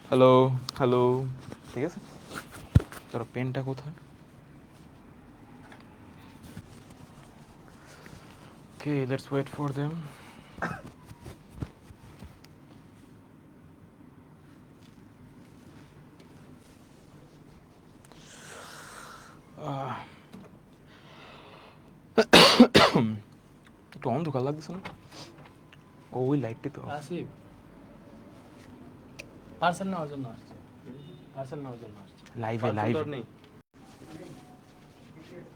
Hello hello, ঠিক আছে। তোর পেনটা কোথায়? ওকে, লেটস ওয়েট ফর দেম। একটু অন্ধকার লাগতেছে না? ওই লাইটটি তো আসিফ পার্সেল নেওয়ার জন্য আসছে, পার্সেল নেওয়ার জন্য আসছে। লাইভে লাইভে নেই,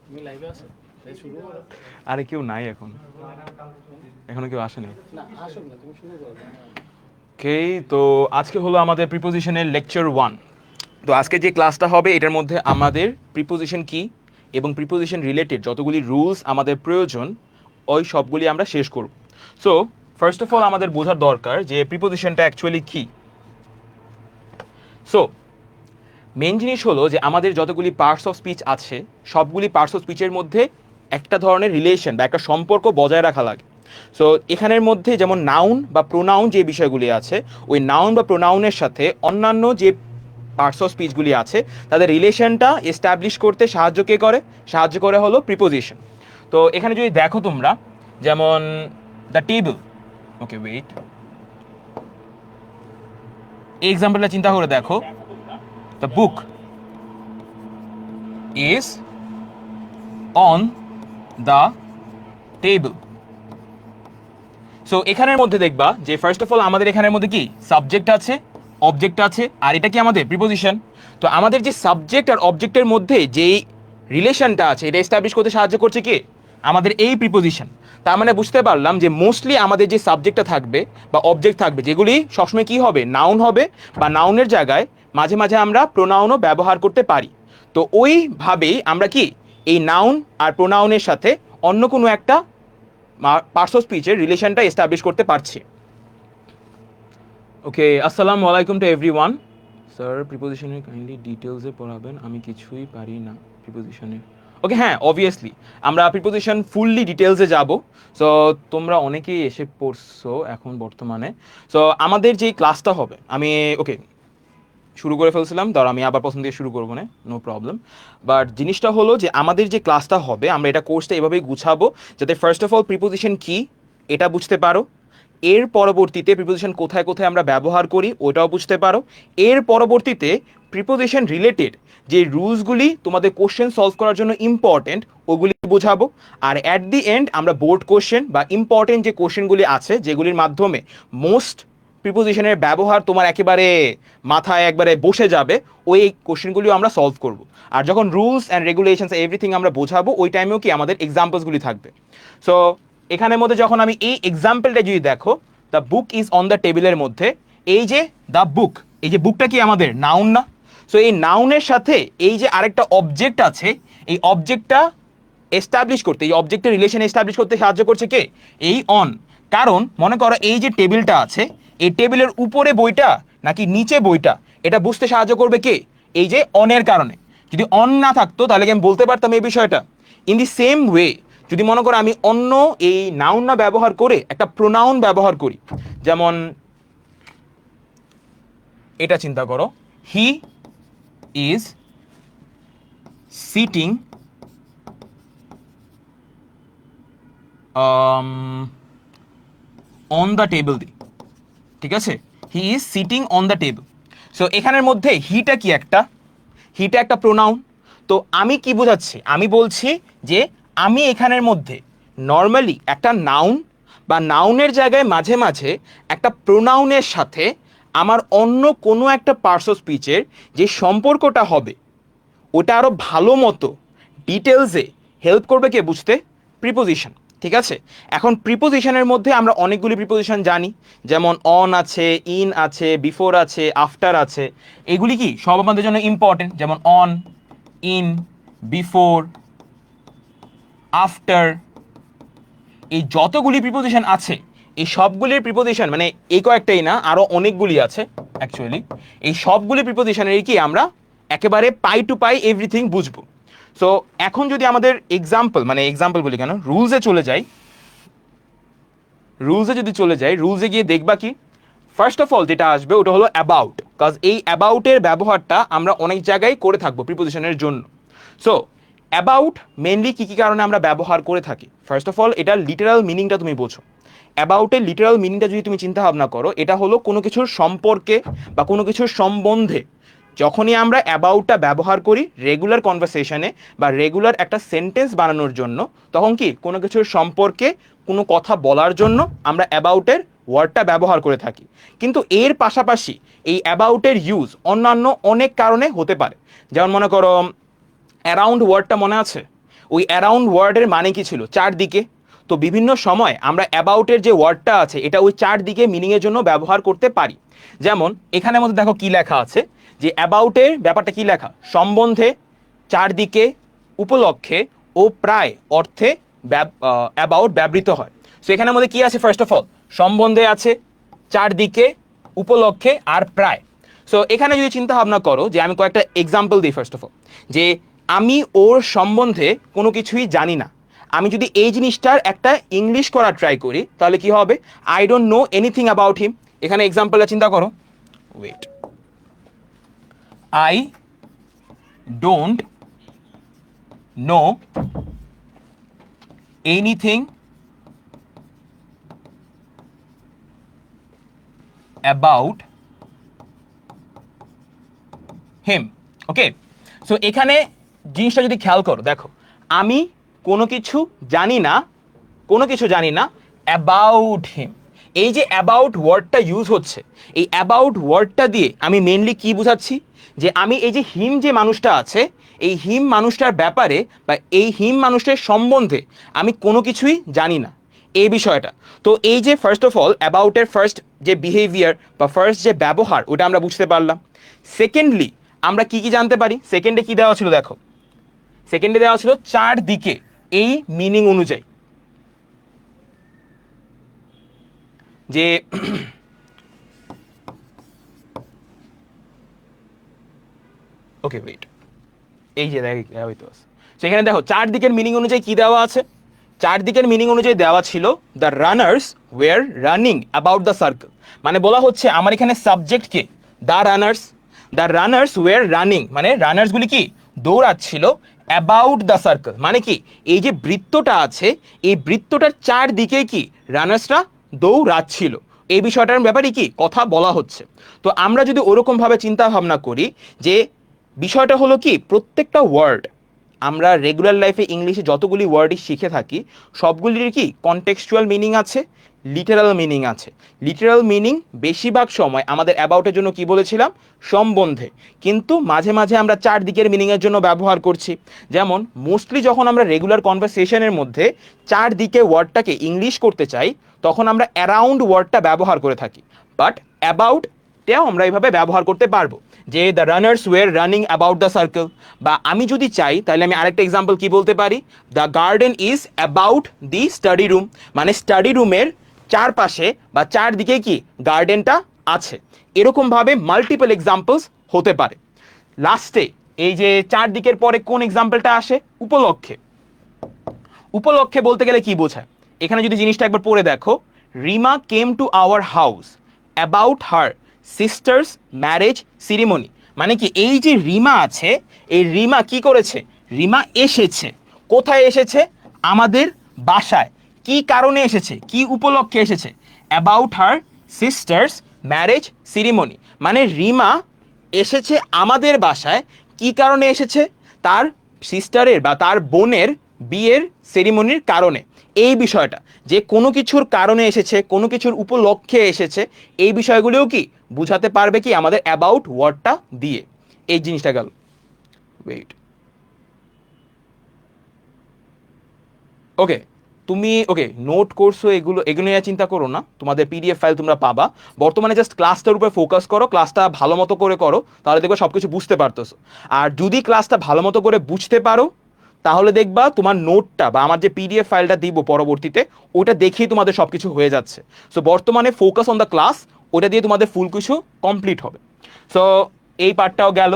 তুমি লাইভে আছো? শুরু করো। আরে কেউ নাই এখন, এখনো কেউ আসেনি। না আসুক না, তুমি শুরু করো। ওকে, তো আজকে হলো আমাদের প্রিপোজিশনের লেকচার 1। তো আজকে যে ক্লাসটা হবে এটার মধ্যে আমাদের প্রিপোজিশন কি এবং প্রিপোজিশন রিলেটেড যতগুলি রুলস আমাদের প্রয়োজন ওই সবগুলি আমরা শেষ করব। সো ফার্স্ট অফ অল আমাদের বোঝার দরকার যে প্রিপোজিশনটা অ্যাকচুয়ালি কি। সো মেন জিনিস হলো যে আমাদের যতগুলি পার্টস অফ স্পিচ আছে সবগুলি পার্টস অফ স্পিচের মধ্যে একটা ধরনের রিলেশন বা একটা সম্পর্ক বজায় রাখা লাগে। সো এখানের মধ্যে যেমন নাউন বা প্রোনাউন যে বিষয়গুলি আছে, ওই নাউন বা প্রোনাউনের সাথে অন্যান্য যে পার্টস অফ স্পিচগুলি আছে তাদের রিলেশনটা এস্টাবলিশ করতে সাহায্য করে হলো প্রিপোজিশন। তো এখানে যদি দেখো তোমরা, যেমন দ্য টেবল, ওকে ওয়েট, এই এক্সাম্পলটা চিন্তা করে দেখো, the book is on the table. So এখানের মধ্যে দেখবা যে ফার্স্ট অফ অল আমাদের এখানের মধ্যে কি সাবজেক্ট আছে, অবজেক্ট আছে, আর এটা কি আমাদের প্রিপোজিশন। তো আমাদের যে সাবজেক্ট আর অবজেক্টের মধ্যে যেই রিলেশনটা আছে এটা এস্টাবলিশ করতে সাহায্য করছে কি আমাদের এই প্রিপোজিশন। তার মানে বুঝতে পারলাম যে মোস্টলি আমাদের যে সাবজেক্টটা থাকবে বা অবজেক্ট থাকবে যেগুলি সবসময় কি হবে, নাউন হবে, বা নাউনের জায়গায় মাঝে মাঝে আমরা প্রোনাউনও ব্যবহার করতে পারি। তো ওইভাবেই আমরা কি এই নাউন আর প্রোনাউনের সাথে অন্য কোনো একটা পার্টস অফ স্পিচের রিলেশনটা এস্টাবলিশ করতে পারছি। ওকে, আসসালামু আলাইকুম টু এভরিওয়ান। স্যার প্রিপোজিশনের কাইন্ডলি ডিটেলসে পড়াবেন, আমি কিছুই পারি না প্রিপোজিশনের। ওকে, হ্যাঁ অবভিয়াসলি আমরা প্রিপোজিশন ফুললি ডিটেলসে যাব। সো তোমরা অনেকেই এসে পড়ছো এখন বর্তমানে। সো আমাদের যেই ক্লাসটা হবে, আমি ওকে শুরু করে ফেলছিলাম, ধর আমি আবার প্রথম দিয়ে শুরু করবো না, নো প্রবলেম। বাট জিনিসটা হলো যে আমাদের যে ক্লাসটা হবে আমরা এটা কোর্সটা এভাবেই গুছাবো যাতে ফার্স্ট অফ অল প্রিপোজিশন কি এটা বুঝতে পারো, এর পরবর্তীতে প্রিপোজিশন কোথায় কোথায় আমরা ব্যবহার করি ওটাও বুঝতে পারো, এর পরবর্তীতে প্রিপোজিশন রিলেটেড যে রুলসগুলি তোমাদের কোশ্চেন সলভ করার জন্য ইম্পর্টেন্ট ওগুলি বোঝাবো, আর অ্যাট দি এন্ড আমরা বোর্ড কোশ্চেন বা ইম্পর্টেন্ট যে কোশ্চেনগুলি আছে যেগুলির মাধ্যমে মোস্ট প্রিপোজিশনের ব্যবহার তোমার একেবারে মাথায় একবারে বসে যাবে ওই কোশ্চেনগুলিও আমরা সলভ করব। আর যখন রুলস অ্যান্ড রেগুলেশনস এভরিথিং আমরা বোঝাবো ওই টাইমেও কি আমাদের এক্সাম্পলসগুলি থাকবে। সো এখানের মধ্যে যখন আমি এই এক্সাম্পলটা যদি দেখো, the book is on the টেবিলের মধ্যে, এই যে দ্য বুক, এই যে বুকটা কি আমাদের নাউন না? সো এই নাউনের সাথে এই যে আরেকটা অবজেক্ট আছে, এই অবজেক্টটা এস্টাবলিশ করতে, এই অবজেক্টের রিলেশন এস্টাবলিশ করতে সাহায্য করছে কে, এই অন। কারণ মনে করো এই যে টেবিলটা আছে, এই টেবিলের উপরে বইটা নাকি নিচে বইটা এটা বুঝতে সাহায্য করবে কে, এই যে অনের কারণে। যদি অন না থাকতো তাহলে কি আমি বলতে পারতাম এই বিষয়টা। ইন দি সেম ওয়ে যদি মনে করো আমি অন্য এই নাউন না ব্যবহার করে একটা প্রোনাউন ব্যবহার করি, যেমন এটা চিন্তা করো, he is sitting on the table the, ঠিক আছে, he is sitting on the table. So এখানের মধ্যে হিটা কি হিটা একটা প্রোনাউন। তো আমি কি বোঝাচ্ছি, আমি বলছি যে আমি এখানের মধ্যে নর্মালি একটা নাউন বা নাউনের জায়গায় মাঝে মাঝে একটা প্রোনাউনের সাথে আমার অন্য কোনো একটা পার্টস অফ স্পিচের যে সম্পর্কটা হবে ওটা আরও ভালো মতো ডিটেলসে হেল্প করবে কে বুঝতে, প্রিপোজিশন। ঠিক আছে, এখন প্রিপোজিশনের মধ্যে আমরা অনেকগুলি প্রিপোজিশন জানি, যেমন অন আছে, ইন আছে, বিফোর আছে, আফটার আছে। এগুলি কি সব আমাদের জন্য ইম্পর্টেন্ট, যেমন অন, ইন, বিফোর, আফটার, এই যতগুলি প্রিপোজিশন আছে এই সবগুলির প্রিপোজিশন মানে এই কয়েকটাই না, আরও অনেকগুলি আছে অ্যাকচুয়ালি, এই সবগুলি প্রিপোজিশনের কি আমরা একেবারে পাই টু পাই এভরিথিং বুঝবো। সো এখন যদি আমাদের এক্সাম্পল বলি কেন, রুলসে চলে যাই, রুলসে গিয়ে দেখবা কি ফার্স্ট অফ অল যেটা আসবে ওটা হলো অ্যাবাউট, কাজ এই অ্যাবাউটের ব্যবহারটা আমরা অনেক জায়গায় করে থাকবো প্রিপোজিশনের জন্য। সো অ্যাবাউট মেনলি কি কি কারণে আমরা ব্যবহার করে থাকি, ফার্স্ট অফ অল এটা লিটারাল মিনিংটা তুমি বোঝো। অ্যাবাউটের লিটারাল মিনিংটা যদি তুমি চিন্তা ভাবনা করো, এটা হলো কোনো কিছুর সম্পর্কে বা কোনো কিছুর সম্বন্ধে যখনই আমরা অ্যাবাউটটা ব্যবহার করি রেগুলার কনভারসেশনে বা রেগুলার একটা সেন্টেন্স বানানোর জন্য, তখন কি কোনো কিছুর সম্পর্কে কোনো কথা বলার জন্য আমরা অ্যাবাউটের ওয়ার্ডটা ব্যবহার করে থাকি। কিন্তু এর পাশাপাশি এই অ্যাবাউটের ইউজ অন্যান্য অনেক কারণে হতে পারে। যেমন মনে করো অ্যারাউন্ড ওয়ার্ডটা মনে আছে, ওই অ্যারাউন্ড ওয়ার্ডের মানে কি ছিল, চারদিকে। তো বিভিন্ন সময় আমরা অ্যাবাউটের যে ওয়ার্ডটা আছে এটা ওই চারদিকে মিনিংয়ের জন্য ব্যবহার করতে পারি। যেমন এখানের মধ্যে দেখো কি লেখা আছে, যে অ্যাবাউটের ব্যাপারটা কি লেখা, সম্বন্ধে, চারদিকে, উপলক্ষে ও প্রায় অর্থে অ্যাবাউট ব্যবহৃত হয়। সো এখানের মধ্যে কি আছে, ফার্স্ট অফ অল সম্বন্ধে আছে, চারদিকে, উপলক্ষে আর প্রায়। সো এখানে যদি চিন্তা ভাবনা করো, যে আমি কয়েকটা এক্সাম্পল দিই ফার্স্ট অফ অল, যে আমি ওর সম্বন্ধে কোনো কিছুই জানি না, আমি যদি এই জিনিসটার একটা ইংলিশ করার ট্রাই করি তাহলে কি হবে, I don't know anything about him. এখানে এক্সাম্পলটা চিন্তা করো, wait, I don't know anything about him. Okay, so এখানে জিনিসটা যদি খেয়াল করো, দেখো আমি কোনো কিছু জানি না অ্যাবাউট হিম। এই যে অ্যাবাউট ওয়ার্ডটা ইউজ হচ্ছে, এই অ্যাবাউট ওয়ার্ডটা দিয়ে আমি মেনলি কি বোঝাচ্ছি, যে আমি এই যে হিম যে মানুষটা আছে, এই হিম মানুষটার ব্যাপারে বা এই হিম মানুষটার সম্বন্ধে আমি কোনো কিছুই জানি না, এই বিষয়টা। তো এই যে ফার্স্ট অফ অল অ্যাবাউটের ফার্স্ট যে বিহেভিয়ার বা ফার্স্ট যে ব্যবহার ওটা আমরা বুঝতে পারলাম। সেকেন্ডলি আমরা কি কি জানতে পারি, সেকেন্ডে কি দেওয়া ছিল, দেখো সেকেন্ডে দেওয়া ছিল চারদিকে, এই মিনিং অনুযায়ী যে ওকে ওয়েট, এই যে সেখানে দেখো চারদিকের মিনিং অনুযায়ী কি দেওয়া আছে, চারদিকের মিনিং অনুযায়ী দেওয়া ছিল the runners war running about the circle. মানে বলা হচ্ছে আমার এখানে subject K, the runners war running, মানে রানার্সগুলি কি দৌড়াচ্ছিল, অ্যাবাউট দ্য সার্কেল মানে কি এই যে বৃত্তটা আছে এই বৃত্তটার চারদিকে কি রানার্সরা দৌড়াচ্ছিল, এই বিষয়টার ব্যাপারে কি কথা বলা হচ্ছে। তো আমরা যদি ওরকম ভাবে চিন্তা ভাবনা করি, যে বিষয়টা হলো কি প্রত্যেকটা ওয়ার্ড আমরা রেগুলার লাইফে ইংলিশে যতগুলি ওয়ার্ডই শিখে থাকি সবগুলির কি কনটেক্সচুয়াল মিনিং আছে, লিটারাল মিনিং আছে। লিটারাল মিনিং বেশিরভাগ সময় আমাদের অ্যাবাউটের জন্য কি বলেছিলাম, সম্বন্ধে, কিন্তু মাঝে মাঝে আমরা চারদিকের মিনিংয়ের জন্য ব্যবহার করছি। যেমন মোস্টলি যখন আমরা রেগুলার কনভারসেশনের মধ্যে চারদিকে ওয়ার্ডটাকে ইংলিশ করতে চাই তখন আমরা অ্যারাউন্ড ওয়ার্ডটা ব্যবহার করে থাকি, বাট অ্যাবাউটটাও আমরা এইভাবে ব্যবহার করতে পারবো, যে the runners war running about the circle. বা আমি যদি চাই তাহলে আমি আরেকটা এক্সাম্পল কি বলতে পারি, the garden is about the study room, মানে স্টাডি রুমের চারপাশে বা চারদিকে কি গার্ডেনটা আছে। এরকমভাবে মাল্টিপল এক্সাম্পলস হতে পারে। লাস্টে এই যে চারদিকের পরে কোন এক্সাম্পলটা আসে, উপলক্ষে। উপলক্ষে বলতে গেলে কি বোঝায়, এখানে যদি জিনিসটা একবার পড়ে দেখো, Rima came to our house about her sister's marriage ceremony, মানে কি এই যে রিমা আছে এই রিমা কি করেছে, রিমা এসেছে, কোথায় এসেছে, আমাদের বাসায়। কি কারণে এসেছে, কি উপলক্ষে এসেছে, about her sister's marriage ceremony, মানে রিমা এসেছে আমাদের বাসায়, কি কারণে এসেছে, তার সিস্টারের বা তার বোনের বিয়ের সেরিমনির কারণে। এই বিষয়টা যে কোনো কিছুর কারণে এসেছে, কোনো কিছুর উপলক্ষে এসেছে, এই বিষয়গুলোও কি বুঝাতে পারবে কি আমাদের অ্যাবাউট ওয়ার্ডটা দিয়ে। এই জিনিসটা গেল, ওয়েট, ওকে তুমি ওকে নোট করছো, এগুলো নিয়ে চিন্তা করো না, তোমাদের পিডিএফ ফাইল তোমরা পাবা। বর্তমানে জাস্ট ক্লাসটার উপর ফোকাস করো, ক্লাসটা ভালো মতো করে করো, তাহলে দেখবে সব কিছু বুঝতে পারতেছো। আর যদি ক্লাসটা ভালো মতো করে বুঝতে পারো তাহলে দেখবা তোমার নোটটা বা আমার যে পিডিএফ ফাইলটা দিব পরবর্তীতে ওটা দেখেই তোমাদের সব কিছু হয়ে যাচ্ছে। সো বর্তমানে ফোকাস অন দ্য ক্লাস, ওটা দিয়ে তোমাদের ফুল কিছু কমপ্লিট হবে। সো এই পার্টটাও গেল।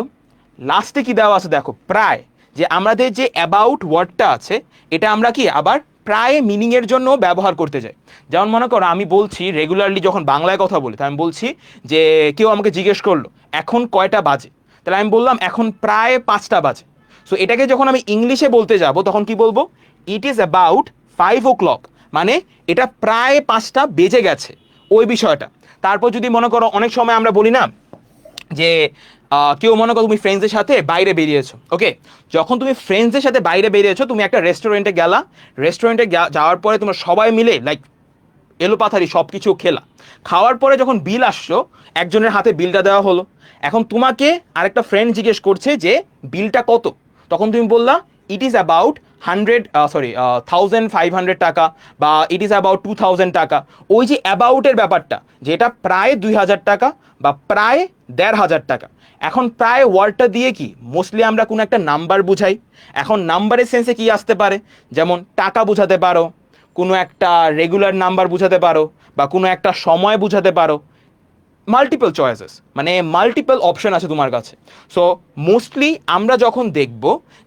লাস্টে কি দেওয়া আছে দেখো, প্রায়, যে আমাদের যে অ্যাবাউট ওয়ার্ডটা আছে এটা আমরা কি আবার প্রায় মিনিং এর জন্য ব্যবহার করতে যাই। যেমন মনে করো আমি বলছি রেগুলারলি যখন বাংলায় কথা বলি, তাই আমি বলছি যে কেউ আমাকে জিজ্ঞেস করলো এখন কয়টা বাজে, তাহলে আমি বললাম এখন প্রায় 5টা বাজে। সো এটাকে যখন আমি ইংলিশে বলতে যাব তখন কি বলবো, ইট ইজ অ্যাবাউট 5 o'clock, মানে এটা প্রায় 5টা বেজে গেছে, ওই বিষয়টা। তারপর যদি মনে করো অনেক সময় আমরা বলি না যে কেউ মনে করো তুমি ফ্রেন্ডসদের সাথে বাইরে বেরিয়েছো, ওকে, যখন তুমি ফ্রেন্ডসদের সাথে বাইরে বেরিয়েছো, তুমি একটা রেস্টুরেন্টে গেলা, রেস্টুরেন্টে যাওয়ার পরে তোমরা সবাই মিলে লাইক এলোপাথারি সব কিছু খেলা, খাওয়ার পরে যখন বিল আসলো একজনের হাতে বিলটা দেওয়া হলো, এখন তোমাকে আরেকটা ফ্রেন্ড জিজ্ঞেস করছে যে বিলটা কত, তখন তুমি বললা ইট ইজ অ্যাবাউট 1,500 টাকা বা ইট ইজ অ্যাবাউট 2,000 টাকা। ওই যে অ্যাবাউটের ব্যাপারটা, যেটা প্রায় 2,000 টাকা বা প্রায় 1,500 টাকা। এখন প্রায় ওয়ার্ডটা দিয়ে কি মোস্টলি আমরা কোনো একটা নাম্বার বুঝাই। এখন নাম্বারের সেন্সে কি আসতে পারে, যেমন টাকা বুঝাতে পারো, কোনো একটা রেগুলার নাম্বার বুঝাতে পারো, বা কোনো একটা সময় বুঝাতে পারো, মাল্টিপল চয়েসেস, মানে মাল্টিপল অপশন আছে তোমার কাছে। সো মোস্টলি আমরা যখন দেখব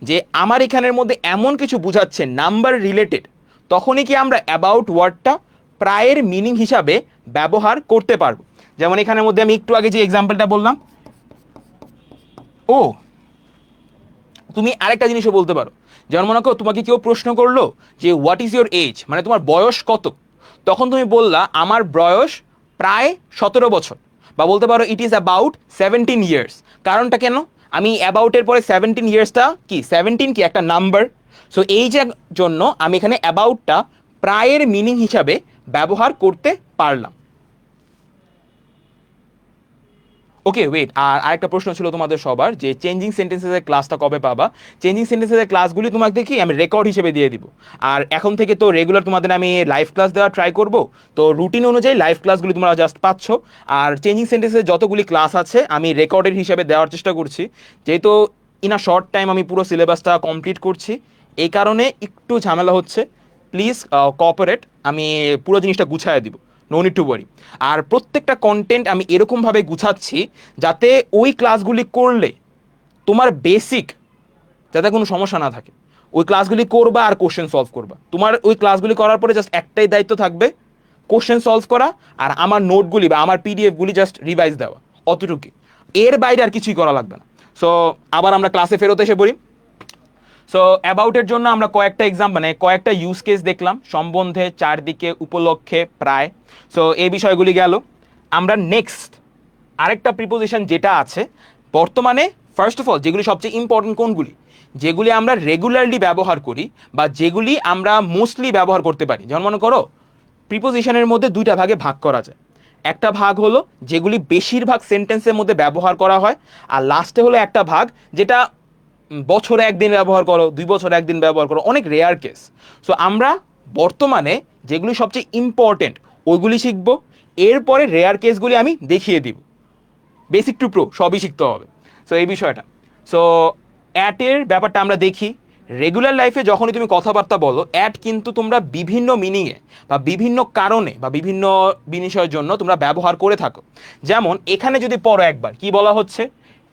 যে আমার এখানের মধ্যে এমন কিছু বুঝাচ্ছে নাম্বার রিলেটেড, তখনই কি আমরা অ্যাবাউট ওয়ার্ডটা প্রায়ের মিনিং হিসাবে ব্যবহার করতে পারবো। যেমন এখানের মধ্যে আমি একটু আগে যে এক্সাম্পলটা বললাম, ও তুমি আরেকটা জিনিসও বলতে পারো, যেমন মনে করো তোমাকে কেউ প্রশ্ন করলো যে হোয়াট ইজ ইয়োর এজ, মানে তোমার বয়স কত, তখন তুমি বললা আমার বয়স প্রায় 17 বছর, বা বলতে পারো ইট ইজ অ্যাবাউট 17 ইয়ার্স। কারণটা কেন, আমি অ্যাবাউটের পরে 17 ইয়ার্সটা কি, 17 কি একটা নাম্বার, সো এই যে জন্য আমি এখানে অ্যাবাউটটা প্রায়ের মিনিং হিসাবে ব্যবহার করতে পারলাম। ওকে ওয়েট, আর আরেকটা প্রশ্ন ছিল তোমাদের সবার যে চেঞ্জিং সেন্টেন্সেসের ক্লাসটা কবে পাবা। চেঞ্জিং সেন্টেন্সেসের ক্লাসগুলি তোমাকে দেখি আমি রেকর্ড হিসেবে দিয়ে দিব, আর এখন থেকে তো রেগুলার তোমাদের আমি লাইভ ক্লাস দেওয়া ট্রাই করব, তো রুটিন অনুযায়ী লাইভ ক্লাসগুলি তোমরা জাস্ট পাচ্ছ। আর চেঞ্জিং সেন্টেন্সের যতগুলি ক্লাস আছে আমি রেকর্ডের হিসেবে দেওয়ার চেষ্টা করছি, যেহেতু ইন আ শর্ট টাইম আমি পুরো সিলেবাসটা কমপ্লিট করছি, এই কারণে একটু ঝামেলা হচ্ছে। প্লিজ কোঅপারেট, আমি পুরো জিনিসটা গুছায় দিব, নো নিড টু ওয়ারি। আর প্রত্যেকটা কন্টেন্ট আমি এরকমভাবে গুছাচ্ছি যাতে ওই ক্লাসগুলি করলে তোমার বেসিক যাতে কোনো সমস্যা না থাকে। ওই ক্লাসগুলি করবা আর কোশ্চেন সলভ করবা, তোমার ওই ক্লাসগুলি করার পরে জাস্ট একটাই দায়িত্ব থাকবে, কোশ্চেন সলভ করা আর আমার নোটগুলি বা আমার পিডিএফগুলি জাস্ট রিভাইজ দেওয়া, অতটুকুই, এর বাইরে আর কিছুই করা লাগবে না। সো আবার আমরা ক্লাসে ফেরত এসে পড়ি। সো অ্যাবাউটের জন্য আমরা কয়েকটা মানে কয়েকটা ইউজ কেস দেখলাম, সম্বন্ধে, চারদিকে, উপলক্ষে, প্রায়। সো এই বিষয়গুলি গেল। আমরা নেক্সট আরেকটা প্রিপোজিশন যেটা আছে বর্তমানে, ফার্স্ট অফ অল যেগুলি সবচেয়ে ইম্পর্টেন্ট কোনগুলি, যেগুলি আমরা রেগুলারলি ব্যবহার করি বা যেগুলি আমরা মোস্টলি ব্যবহার করতে পারি। যেমন মনে করো প্রিপোজিশনের মধ্যে দুইটা ভাগে ভাগ করা যায়। একটা ভাগ হলো যেগুলি বেশিরভাগ সেন্টেন্সের মধ্যে ব্যবহার করা হয়, আর লাস্টে হলো একটা ভাগ যেটা বছরে একদিন ব্যবহার করো, 2 বছরে একদিন ব্যবহার করো, অনেক রেয়ার কেস। সো আমরা বর্তমানে যেগুলি সবচেয়ে ইম্পর্টেন্ট ওইগুলি শিখবো, এরপরে রেয়ার কেসগুলি আমি দেখিয়ে দিব, বেসিক টু প্রো সবই শিখতে হবে। সো এই বিষয়টা। সো অ্যাটের ব্যাপারটা আমরা দেখি। রেগুলার লাইফে যখনই তুমি কথাবার্তা বলো, অ্যাট কিন্তু তোমরা বিভিন্ন মিনিংয়ে বা বিভিন্ন কারণে বা বিভিন্ন বিষয়ের জন্য তোমরা ব্যবহার করে থাকো। যেমন এখানে যদি পড়ো একবার কি বলা হচ্ছে,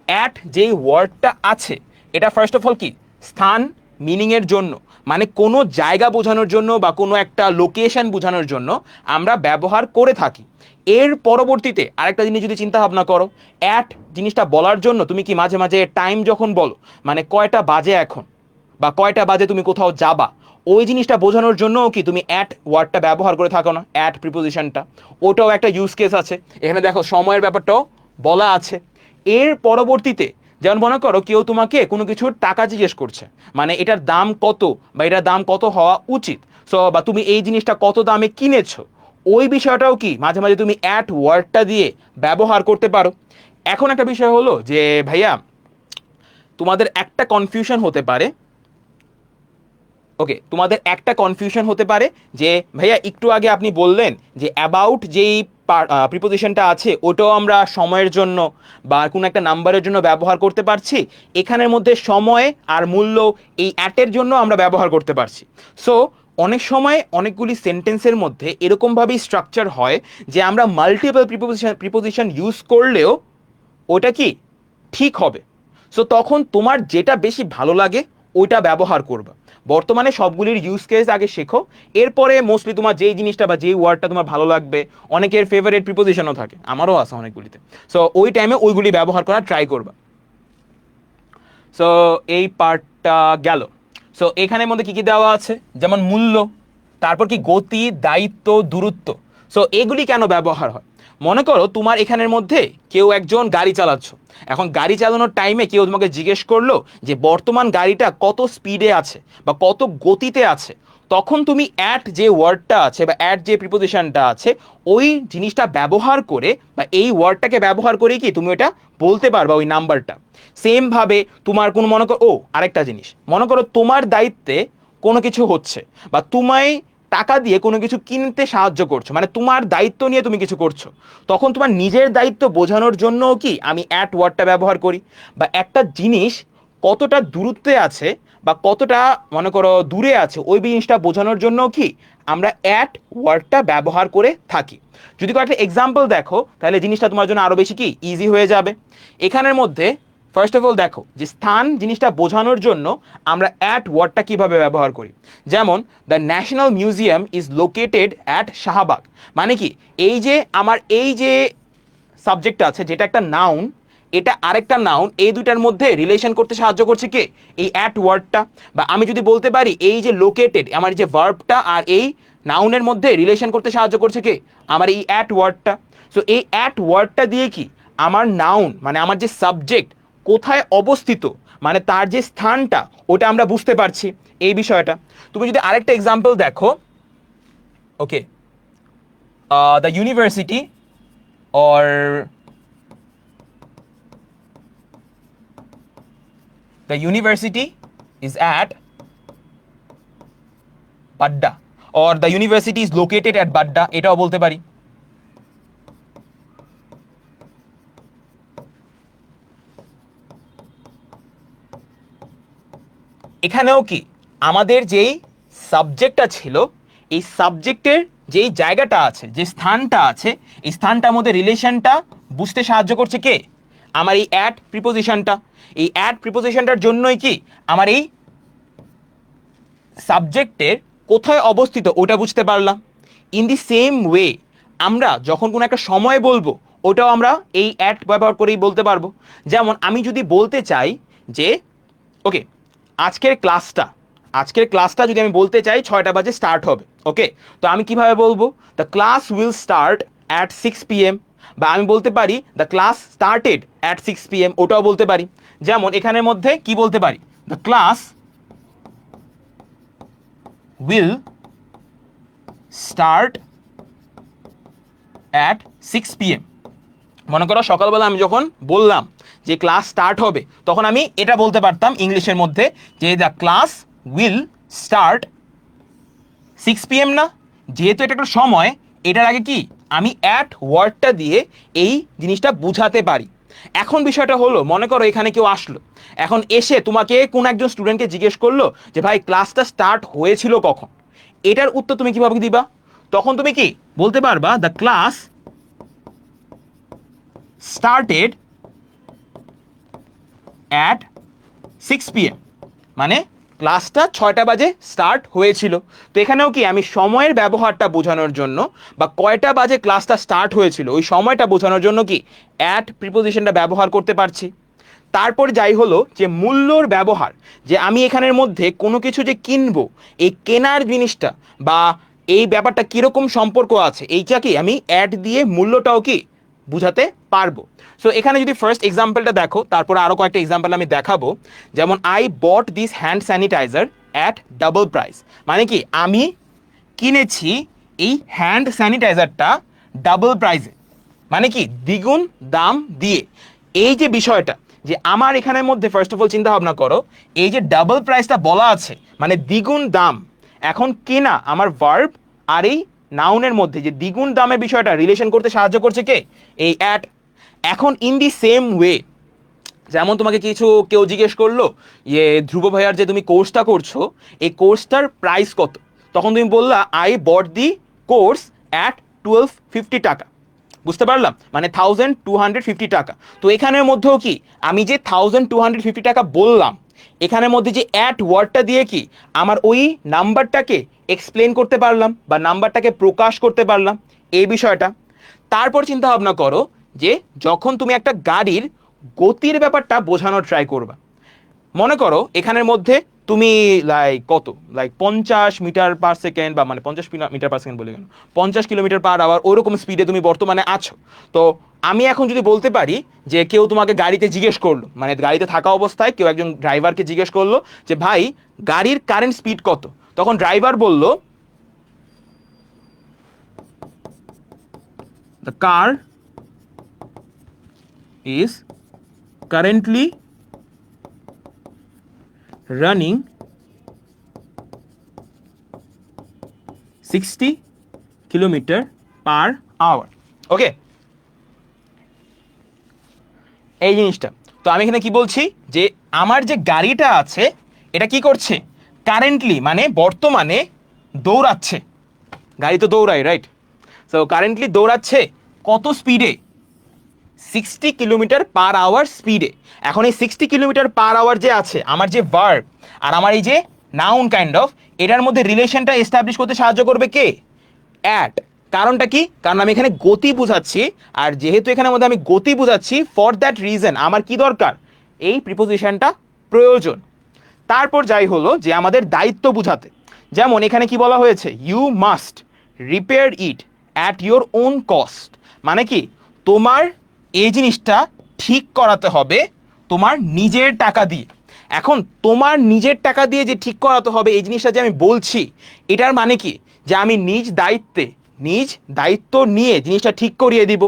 অ্যাট যেই ওয়ার্ডটা আছে এটা ফার্স্ট অফ অল কি স্থান মিনিংয়ের জন্য, মানে কোনো জায়গা বোঝানোর জন্য বা কোনো একটা লোকেশন বোঝানোর জন্য আমরা ব্যবহার করে থাকি। এর পরবর্তীতে আরেকটা জিনিস যদি চিন্তা ভাবনা করো, অ্যাট জিনিসটা বলার জন্য তুমি কি মাঝে মাঝে টাইম যখন বলো, মানে কয়টা বাজে এখন বা কয়টা বাজে তুমি কোথাও যাবা, ওই জিনিসটা বোঝানোর জন্য কি তুমি অ্যাট ওয়ার্ডটা ব্যবহার করে থাকো না, অ্যাট প্রিপোজিশনটা, ওটাও একটা ইউজ কেস আছে। এখানে দেখো সময়ের ব্যাপারটাও বলা আছে। এর পরবর্তীতে যেমন মনে করো কেউ তোমাকে কোনো কিছুর টাকা জিজ্ঞেস করছে, মানে এটার দাম কত বা এটার দাম কত হওয়া উচিত, সো বা তুমি এই জিনিসটা কত দামে কিনেছো, ওই বিষয়টাও কি মাঝে মাঝে তুমি অ্যাট ওয়ার্ডটা দিয়ে ব্যবহার করতে পারো। এখন একটা বিষয় হলো যে ভাইয়া তোমাদের একটা কনফিউশন হতে পারে, ওকে, তোমাদের একটা কনফিউশন হতে পারে যে ভাইয়া একটু আগে আপনি বললেন যে অ্যাবাউট যেই প্রিপোজিশনটা আছে ওটাও আমরা সময়ের জন্য বা কোনো একটা নাম্বারের জন্য ব্যবহার করতে পারছি, এখানের মধ্যে সময় আর মূল্য এই অ্যাটের জন্য আমরা ব্যবহার করতে পারছি। সো অনেক সময় অনেকগুলি সেন্টেন্সের মধ্যে এরকমভাবেই স্ট্রাকচার হয় যে আমরা মাল্টিপল প্রিপোজিশন ইউজ করলেও ওটা কি ঠিক হবে। সো তখন তোমার যেটা বেশি ভালো লাগে ওইটা ব্যবহার করবা। বর্তমানে সবগুলির ইউজ কেস আগে শেখো, এরপরে মোস্টলি তোমার যেই জিনিসটা বা যেই ওয়ার্ডটা তোমার ভালো লাগবে, অনেকের ফেভারিট প্রিপোজিশনও থাকে, আমারও আছে অনেকগুলিতে, সো ওই টাইমে ওইগুলি ব্যবহার করা ট্রাই করবা। সো এই পার্টটা গেল। সো এখানের মধ্যে কি কি দেওয়া আছে, যেমন মূল্য, তারপর কি গতি, দায়িত্ব, দূরত্ব। সো এগুলি কেন ব্যবহার হয়, মনে করো তোমার এখানের মধ্যে কেউ একজন গাড়ি চালাচ্ছ, এখন গাড়ি চালানোর টাইমে কেউ তোমাকে জিজ্ঞেস করলো যে বর্তমান গাড়িটা কত স্পিডে আছে বা কত গতিতে আছে, তখন তুমি অ্যাট যে ওয়ার্ডটা আছে বা অ্যাট যে প্রিপোজিশনটা আছে ওই জিনিসটা ব্যবহার করে বা এই ওয়ার্ডটাকে ব্যবহার করে কি তুমি ওটা বলতে পারবা ওই নাম্বারটা। সেম ভাবে তোমার কোনো মনে করো আরেকটা জিনিস, মনে করো তোমার দায়িত্বে কোনো কিছু হচ্ছে বা তোমায় টাকা দিয়ে কোনো কিছু কিনতে সাহায্য করছো, মানে তোমার দায়িত্ব নিয়ে তুমি কিছু করছো, তখন তোমার নিজের দায়িত্ব বোঝানোর জন্য কি আমি অ্যাট ওয়ার্ডটা ব্যবহার করি। বা একটা জিনিস কতটা দূরত্বে আছে বা কতটা মনে করো দূরে আছে ওই জিনিসটা বোঝানোর জন্য কি আমরা অ্যাট ওয়ার্ডটা ব্যবহার করে থাকি। যদি কয়েকটা এক্সাম্পল দেখো তাহলে জিনিসটা তোমার জন্য আরো বেশি কি ইজি হয়ে যাবে। এখানের মধ্যে ফার্স্ট অফ অল দেখো যে স্থান জিনিসটা বোঝানোর জন্য আমরা অ্যাট ওয়ার্ডটা কিভাবে ব্যবহার করি। যেমন the national museum is located at Shahbag, মানে কি এই যে আমার এই যে সাবজেক্ট আছে যেটা একটা নাউন, এটা আরেকটা নাউন, এই দুইটার মধ্যে রিলেশন করতে সাহায্য করছে কে এই অ্যাট ওয়ার্ডটা। বা আমি যদি বলতে পারি এই যে লোকেটেড আমার যে ভার্বটা আর এই নাউনের মধ্যে রিলেশন করতে সাহায্য করছে কে আমার এই অ্যাট ওয়ার্ডটা। সো এই অ্যাট ওয়ার্ডটা দিয়ে কি আমার নাউন মানে আমার যে সাবজেক্ট কোথায় অবস্থিত মানে তার যে স্থানটা ওটা আমরা বুঝতে পারছি এই বিষয়টা। তুমি যদি আরেকটা এক্সাম্পল দেখো, okay, the university or the university is at Badda or the university is located at Badda, এটাও বলতে পারি। এখানেও কি আমাদের যেই সাবজেক্টটা ছিল এই সাবজেক্টের যেই জায়গাটা আছে যে স্থানটা আছে এই স্থানটার মধ্যে রিলেশনটা বুঝতে সাহায্য করছে কে আমার এই অ্যাট প্রিপোজিশনটা। এই অ্যাট প্রিপোজিশনটার জন্যই কি আমার এই সাবজেক্টের কোথায় অবস্থিত ওটা বুঝতে পারলাম। ইন দি সেম ওয়ে আমরা যখন কোনো একটা সময় বলবো ওটাও আমরা এই অ্যাট ব্যবহার করেই বলতে পারবো। যেমন আমি যদি বলতে চাই যে ওকে আজকের ক্লাসটা যদি আমি বলতে চাই 6টা বাজে স্টার্ট হবে, ওকে, তো আমি কিভাবে বলবো the class will start at 6 PM, বা আমি বলতে পারি the class started at 6 PM, ওটাও বলতে পারি। যেমন এখানের মধ্যে কি বলতে পারি the class will start at 6 PM। মনে করো সকালবেলা আমি যখন বললাম যে ক্লাস স্টার্ট হবে তখন আমি এটা বলতে পারতাম ইংলিশের মধ্যে যে the class will start 6 PM না, যেহেতু এটা একটা সময় এটার আগে কি আমি অ্যাট ওয়ার্ডটা দিয়ে এই জিনিসটা বুঝাতে পারি। এখন বিষয়টা হলো মনে করো এখানে কেউ আসলো, এখন এসে তোমাকে কোন একজন স্টুডেন্টকে জিজ্ঞেস করলো যে ভাই ক্লাসটা স্টার্ট হয়েছিল কখন, এটার উত্তর তুমি কিভাবে দিবা, তখন তুমি কি বলতে পারবা the class started at 6 PM, মানে ক্লাসটা 6টা বাজে স্টার্ট হয়েছিল। তো এখানেও কি আমি সময়ের ব্যবহারটা বোঝানোর জন্য বা কয়টা বাজে ক্লাসটা স্টার্ট হয়েছিল ওই সময়টা বোঝানোর জন্য কি অ্যাট প্রিপোজিশনটা ব্যবহার করতে পারছি। তারপর যাই হলো যে মূল্যর ব্যবহার, যে আমি এখানের মধ্যে কোনো কিছু যে কিনবো এই কেনার জিনিসটা বা এই ব্যাপারটা কিরকম সম্পর্ক আছে এইটা কি আমি অ্যাড দিয়ে মূল্যটাও কি বুঝাতে পারবো। সো এখানে যদি ফার্স্ট এক্সাম্পলটা দেখো তারপর আরো কয়েকটা এক্সাম্পল আমি দেখাবো। যেমন I bought this hand sanitiser at double price, মানে কি আমি কিনেছি এই হ্যান্ড স্যানিটাইজারটা ডাবল প্রাইসে, মানে কি দ্বিগুণ দাম দিয়ে। এই যে বিষয়টা যে আমার এখানের মধ্যে ফার্স্ট অফ অল চিন্তা ভাবনা করো এই যে ডাবল প্রাইসটা বলা আছে মানে দ্বিগুণ দাম, এখন কেনা আমার ভার্ব আর এই নাউনের মধ্যে যে দ্বিগুণ দামের বিষয়টা রিলেশন করতে সাহায্য করছে কে এই অ্যাট। এখন ইন দি সেম ওয়ে যেমন তোমাকে কেউ জিজ্ঞেস করলো যে ধ্রুব ভাইয়ার যে তুমি কোর্সটা করছো এই কোর্সটার প্রাইস কত, তখন তুমি বললা I bought the course at 1250 টাকা, বুঝতে পারলাম, মানে 1250 টাকা। তো এখানের মধ্যেও কি আমি যে 1250 টাকা বললাম, এখানের মধ্যে যে অ্যাট ওয়ার্ডটা দিয়ে কি আমার ওই নাম্বারটাকে এক্সপ্লেন করতে পারলাম বা নাম্বারটাকে প্রকাশ করতে পারলাম, এই বিষয়টা। তারপর চিন্তা ভাবনা করো যে যখন তুমি একটা গাড়ির গতির ব্যাপারটা বোঝানোর ট্রাই করবা, মনে করো এখানের মধ্যে তুমি লাইক 50 মিটার পার সেকেন্ড বা মানে 50 মিটার পার সেকেন্ড বলে গেল 50 কিলোমিটার পার আওয়ার ওরকম স্পিডে তুমি বর্তমানে আছো। তো আমি এখন যদি বলতে পারি যে কেউ তোমাকে গাড়িতে জিজ্ঞেস করলো, মানে গাড়িতে থাকা অবস্থায় কেউ একজন ড্রাইভারকে জিজ্ঞেস করলো যে ভাই গাড়ির কারেন্ট স্পিড কত, তখন ড্রাইভার বলল the car is currently running 60 kilometre per hour. Okay, এই জিনিসটা। তো আমি এখানে কি বলছি যে আমার যে গাড়িটা আছে এটা কি করছে, কারেন্টলি মানে বর্তমানে দৌড়াচ্ছে, গাড়ি তো দৌড়ায় রাইট, সো কারেন্টলি দৌড়াচ্ছে কত স্পিডে, 60 কিলোমিটার পার আওয়ার স্পিডে। এখন এই 60 কিলোমিটার পার আওয়ার যে আছে আমার যে ভার্ব আর আমার এই যে নাউন কাইন্ড অফ, এটার মধ্যে রিলেশনটা এস্টাবলিশ করতে সাহায্য করবে কে, অ্যাট। কারণটা কি, কারণ আমি এখানে গতি বুঝাচ্ছি, আর যেহেতু এখানের মধ্যে আমি গতি বুঝাচ্ছি ফর দ্যাট রিজন আমার কি দরকার, এই প্রিপোজিশনটা প্রয়োজন। তারপর যাই হলো যে আমাদের দায়িত্ব বুঝাতে, যেমন এখানে কি বলা হয়েছে, you must repair it at your own cost, মানে কি তোমার এই জিনিসটা ঠিক করাতে হবে তোমার নিজের টাকা দিয়ে। এখন তোমার নিজের টাকা দিয়ে যে ঠিক করাতে হবে এই জিনিসটা যে আমি বলছি, এটার মানে কি যে আমি নিজ দায়িত্ব নিয়ে জিনিসটা ঠিক করিয়ে দিব,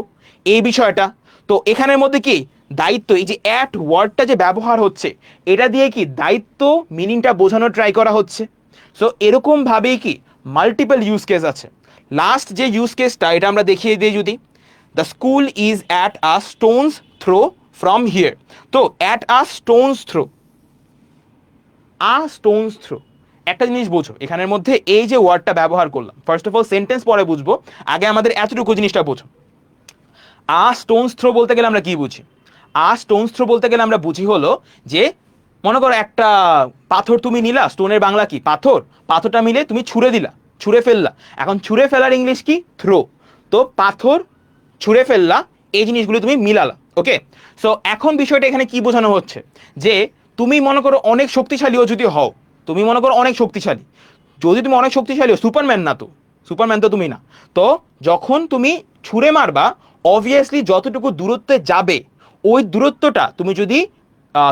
এই বিষয়টা। তো এখানের মধ্যে কি দায়িত্ব, এই যে অ্যাট ওয়ার্ডটা যে ব্যবহার হচ্ছে এটা দিয়ে কি দায়িত্ব মিনিংটা বোঝানোর ট্রাই করা হচ্ছে। সো এরকম ভাবেই কি মাল্টিপল ইউজ কেস আছে। লাস্ট যে ইউজ কেসটা এটা আমরা দেখিয়ে দিই, যদি the school is at a stone's throw from here. তো at a stone's throw, stone's throw, একটা জিনিস বোঝো এখানের মধ্যে এই যে ওয়ার্ডটা ব্যবহার করলাম, ফার্স্ট অফ অল সেন্টেন্স পরে বুঝবো, আগে আমাদের এতটুকু জিনিসটা বোঝো। স্টোনস থ্রো বলতে গেলে আমরা কি বুঝি, স্টোনস থ্রো বলতে গেলে আমরা বুঝি হলো যে মনে করো একটা পাথর তুমি নিলা, স্টোনের বাংলা কি পাথর, পাথরটা মিলে তুমি ছুঁড়ে দিলা, ছুঁড়ে ফেললা। এখন ছুঁড়ে ফেলার ইংলিশ কি, থ্রো। তো পাথর ছুঁড়ে ফেললা, এই জিনিসগুলো তুমি মিলালা। ওকে, সো এখন বিষয়টা এখানে কি বোঝানো হচ্ছে যে তুমি মনে করো অনেক শক্তিশালীও যদি হও, তুমি মনে করো অনেক শক্তিশালী, যদি তুমি অনেক শক্তিশালী হও, সুপারম্যান না তো, সুপারম্যান তো তুমি না, তো যখন তুমি ছুঁড়ে মারবা অবভিয়াসলি যতটুকু দূরত্বে যাবে ওই দূরত্বটা তুমি যদি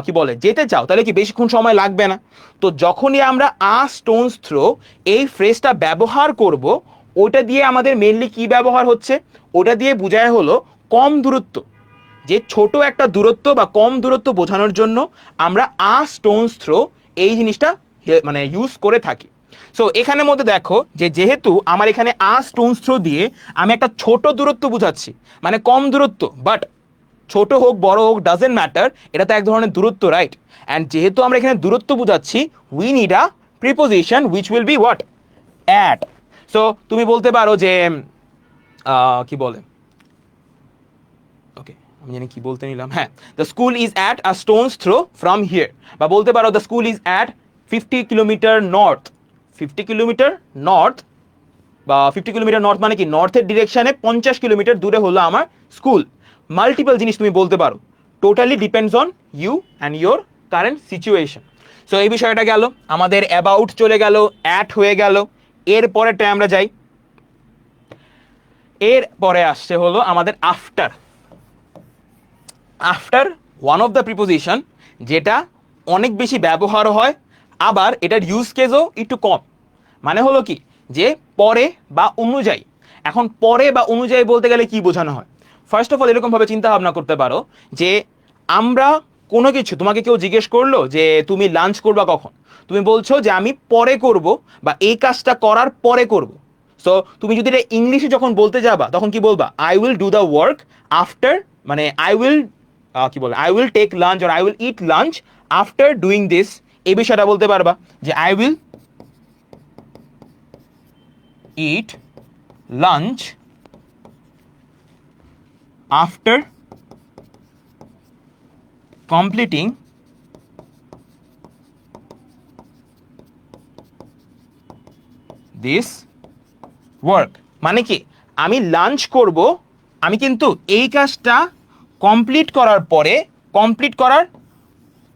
কি বলে যেতে চাও তাহলে কি বেশিক্ষণ সময় লাগবে না। তো যখনই আমরা স্টোনস থ্রো এই ফ্রেজটা ব্যবহার করব, ওটা দিয়ে আমাদের মেনলি কি ব্যবহার হচ্ছে, ওটা দিয়ে বোঝায় হলো কম দূরত্ব, যে ছোট একটা দূরত্ব বা কম দূরত্ব বোঝানোর জন্য আমরা স্টোনস থ্রো এই জিনিসটা মানে ইউজ করে থাকি। সো এখানের মধ্যে দেখো যে যেহেতু আমার এখানে স্টোনস থ্রো দিয়ে আমি একটা ছোট দূরত্ব বুঝাচ্ছি, মানে কম দূরত্ব, বাট ছোট হোক বড় হোক ডাজেন্ট ম্যাটার, এটা তো এক ধরনের দূরত্ব রাইট। অ্যান্ড যেহেতু আমরা এখানে দূরত্ব বুঝাচ্ছি we need a preposition which will be what, at. So তুমি বলতে পারো যে কি বলে, ওকে আমি জানি কি বলতে নিলাম, হ্যাঁ, the school is at a stone's throw from here, বা বলতে পারো the school is at 50 kilometre north, 50 kilometre north, বা 50 কিলোমিটার নর্থ মানে কি নর্থের ডিরেকশনে 50 কিলোমিটার দূরে হলো আমার স্কুল। মাল্টিপল জিনিস তুমি বলতে পারো, totally depends on you and your current situation. So এই বিষয়টা গেল, আমাদের অ্যাবাউট চলে গেল, অ্যাট হয়ে গেল। এর পরেরটা আমরা যাই, এর পরে আসছে হলো আমাদের after. After one of the preposition যেটা অনেক বেশি ব্যবহার হয়, আবার এটার ইউজ কেসও একটু কম। মানে হলো কি যে পরে বা অনুযায়ী। এখন পরে বা অনুযায়ী বলতে গেলে কি বোঝানো হয়, ফার্স্ট অফ অল এরকমভাবে চিন্তা ভাবনা করতে পারো যে আমরা কোনো কিছু, তোমাকে কেউ জিজ্ঞেস করলো যে তুমি লাঞ্চ করবা কখন, তুমি বলছো যে আমি পরে করব বা এই কাজটা করার পরে করব। সো তুমি যদি এটা ইংলিশে যখন বলতে যাবা তখন কি বলবা, I will do the work after, মানে আই উইল কি বলে, I will take lunch or I will eat lunch after doing this, এই বিষয়টা বলতে পারবা যে I will eat lunch after completing this work, মানে কি আমি লাঞ্চ করব, আমি কিন্তু এই কাজটা কমপ্লিট করার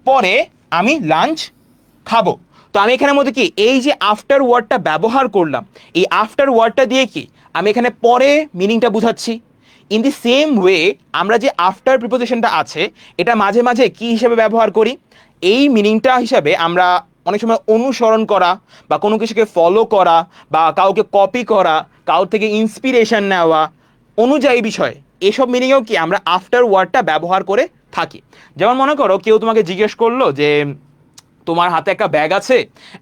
পরে আমি লাঞ্চ খাবো। তো আমি এখানের মধ্যে কি এই যে আফটার ওয়ার্ডটা ব্যবহার করলাম, এই আফটার ওয়ার্ডটা দিয়ে কি আমি এখানে পরে মিনিংটা বুঝাচ্ছি। ইন দি সেম ওয়ে আমরা যে আফটার প্রিপোজিশনটা আছে এটা মাঝে মাঝে কি হিসেবে ব্যবহার করি, এই মিনিংটা হিসাবে আমরা অনেক সময় অনুসরণ করা বা কোনো কিছুকে ফলো করা বা কাউকে কপি করা, কারোর থেকে ইন্সপিরেশন নেওয়া, অনুযায়ী বিষয়, এসব মিনিংয়েও কি আমরা আফটার ওয়ার্ডটা ব্যবহার করে থাকি। যেমন মনে করো কেউ তোমাকে জিজ্ঞেস করলো যে তোমার হাতে একটা ব্যাগ আছে,